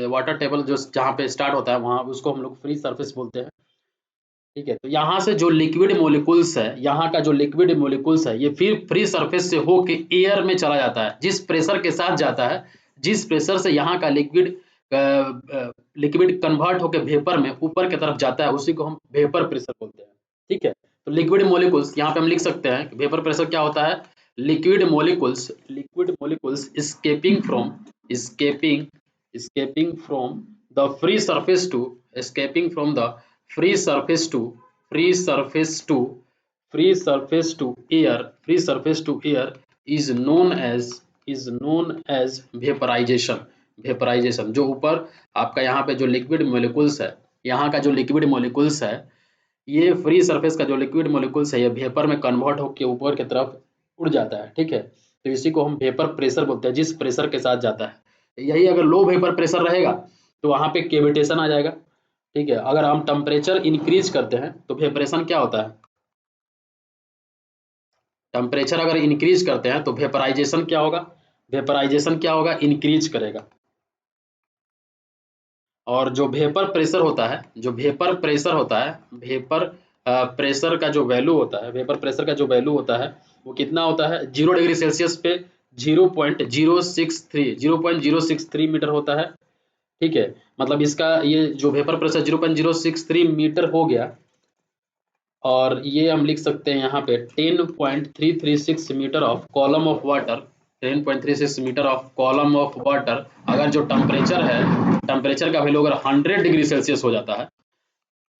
वाटर टेबल जो जहाँ पे स्टार्ट होता है वहां उसको हम लोग फ्री सरफेस बोलते हैं। ठीक है, तो यहाँ से जो लिक्विड मोलिकुल्स है, यहाँ का जो लिक्विड मोलिकुल्स है, ये फिर फ्री सरफेस से होके एयर में चला जाता है। जिस प्रेशर के साथ जाता है, जिस प्रेशर से यहाँ का लिक्विड लिक्विड कन्वर्ट होकर वेपर में ऊपर की तरफ जाता है, उसी को हम वेपर प्रेशर बोलते हैं। ठीक है, तो लिक्विड मोलिकुल्स यहाँ पे हम लिख सकते हैं कि वेपर प्रेशर क्या होता है? Liquid molecules escaping from the free surface to escaping from the free surface to free surface to free surface to air is known as vaporization। जो ऊपर आपका यहाँ पे जो लिक्विड मोलिकुल्स है, यहाँ का जो लिक्विड मोलिकुल्स है, ये फ्री सरफेस का जो लिक्विड मोलिकुल्स है ये वेपर में कन्वर्ट होकर ऊपर की तरफ उड़ जाता है। ठीक है, तो इसी को हम वेपर प्रेशर बोलते हैं, जिस प्रेशर के साथ जाता है। यही अगर लो वेपर प्रेशर रहेगा तो वहाँ पे कैविटेशन आ जाएगा, ठीक है। अगर हम टेम्परेचर इंक्रीज करते हैं तो वेपरेशन क्या होता है, टेम्परेचर अगर इंक्रीज करते हैं तो वेपराइजेशन क्या होगा, वेपराइजेशन क्या होगा, इंक्रीज करेगा। और जो वेपर प्रेशर होता है, जो वेपर प्रेशर होता है, वेपर प्रेशर का जो वैल्यू होता है, वेपर प्रेशर का जो वैल्यू होता है वो कितना होता है, 0 डिग्री सेल्सियस पे 0.063 मीटर होता है, ठीक है। मतलब इसका ये जो वेपर प्रेशर 0.063 मीटर हो गया, और ये हम लिख सकते हैं यहाँ पे 10.336 metre of column of water, 10.36 metre of column of water. अगर जो टेम्परेचर है, टेम्परेचर का वैल्यू अगर 100 डिग्री सेल्सियस हो जाता है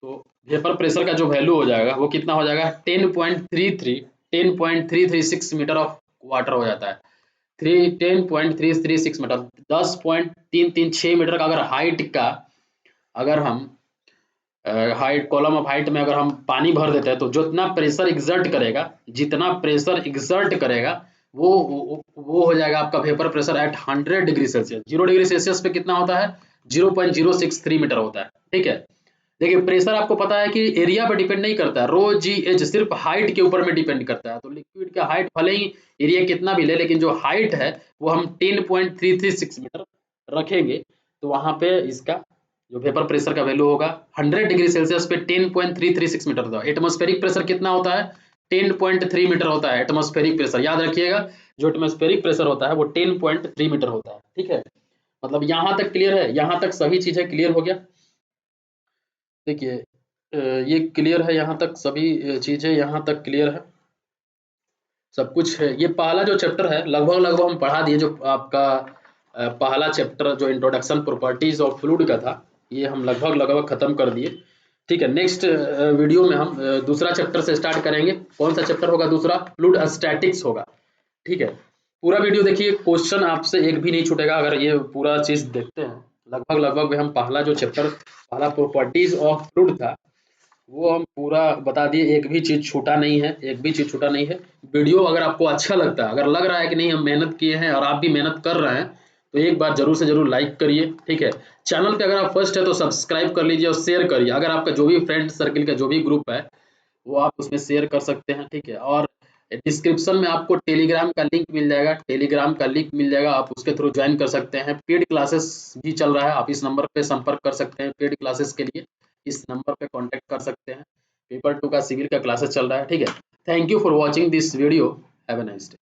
तो वेपर प्रेशर का जो वैल्यू हो जाएगा वो कितना हो जाएगा, 10.36 मीटर ऑफ वाटर हो जाता है। 10.336 मीटर, 10.336 मीटर का अगर हाइट का, अगर हम हाइट, कॉलम ऑफ हाइट में अगर हम पानी भर देते हैं तो जितना प्रेशर एग्जर्ट करेगा, जितना प्रेशर एग्जर्ट करेगा वो हो जाएगा आपका vapour pressure at 100 degree Celsius. 0 degree Celsius पे कितना होता है, 0.063 मीटर होता है, ठीक है। देखिए प्रेशर आपको पता है कि एरिया पर डिपेंड नहीं करता है, रो जी एच सिर्फ हाइट के ऊपर में डिपेंड करता है। तो लिक्विड का हाइट भले ही एरिया कितना भी ले, लेकिन जो हाइट है वो हम 10.336 मीटर रखेंगे, तो वहां पे इसका जो वेपर प्रेशर का वैल्यू होगा 100 डिग्री सेल्सियस पे 10.336 मीटर होता है। एटमॉस्फेरिक प्रेशर कितना होता है, 10.3 मीटर होता है एटमॉस्फेरिक प्रेशर, याद रखिएगा। जो एटमॉस्फेरिक प्रेशर होता है वो 10.3 मीटर होता है, ठीक है। मतलब यहाँ तक क्लियर है, यहाँ तक सभी चीजें क्लियर हो गया। देखिए ये क्लियर है, यहाँ तक सभी चीजें यहाँ तक क्लियर है, सब कुछ है। ये पहला जो चैप्टर है लगभग लगभग हम पढ़ा दिए। जो आपका पहला चैप्टर जो इंट्रोडक्शन प्रॉपर्टीज ऑफ फ्लूइड का था, ये हम लगभग लगभग खत्म कर दिए, ठीक है। नेक्स्ट वीडियो में हम दूसरा चैप्टर से स्टार्ट करेंगे। कौन सा चैप्टर होगा दूसरा, फ्लूइड स्टैटिक्स होगा, ठीक है। पूरा वीडियो देखिए, क्वेश्चन आपसे एक भी नहीं छूटेगा अगर ये पूरा चीज देखते हैं। लगभग लगभग हम पहला जो चैप्टर, पहला प्रॉपर्टीज ऑफ फ्लूइड था, वो हम पूरा बता दिए, एक भी चीज छूटा नहीं है, एक भी चीज छूटा नहीं है। वीडियो अगर आपको अच्छा लगता है, अगर लग रहा है कि नहीं हम मेहनत किए हैं और आप भी मेहनत कर रहे हैं, तो एक बार जरूर से जरूर लाइक करिए, ठीक है। चैनल पे अगर आप फर्स्ट है तो सब्सक्राइब कर लीजिए और शेयर करिए। अगर आपका जो भी फ्रेंड सर्किल का जो भी ग्रुप है वो आप उसमें शेयर कर सकते हैं, ठीक है। और डिस्क्रिप्शन में आपको टेलीग्राम का लिंक मिल जाएगा, टेलीग्राम का लिंक मिल जाएगा, आप उसके थ्रू ज्वाइन कर सकते हैं। पेड क्लासेस भी चल रहा है, आप इस नंबर पे संपर्क कर सकते हैं पेड क्लासेस के लिए, इस नंबर पे कांटेक्ट कर सकते हैं। पेपर 2 का सिविल का क्लासेस चल रहा है, ठीक है। Thank you for watching this video, have a nice day.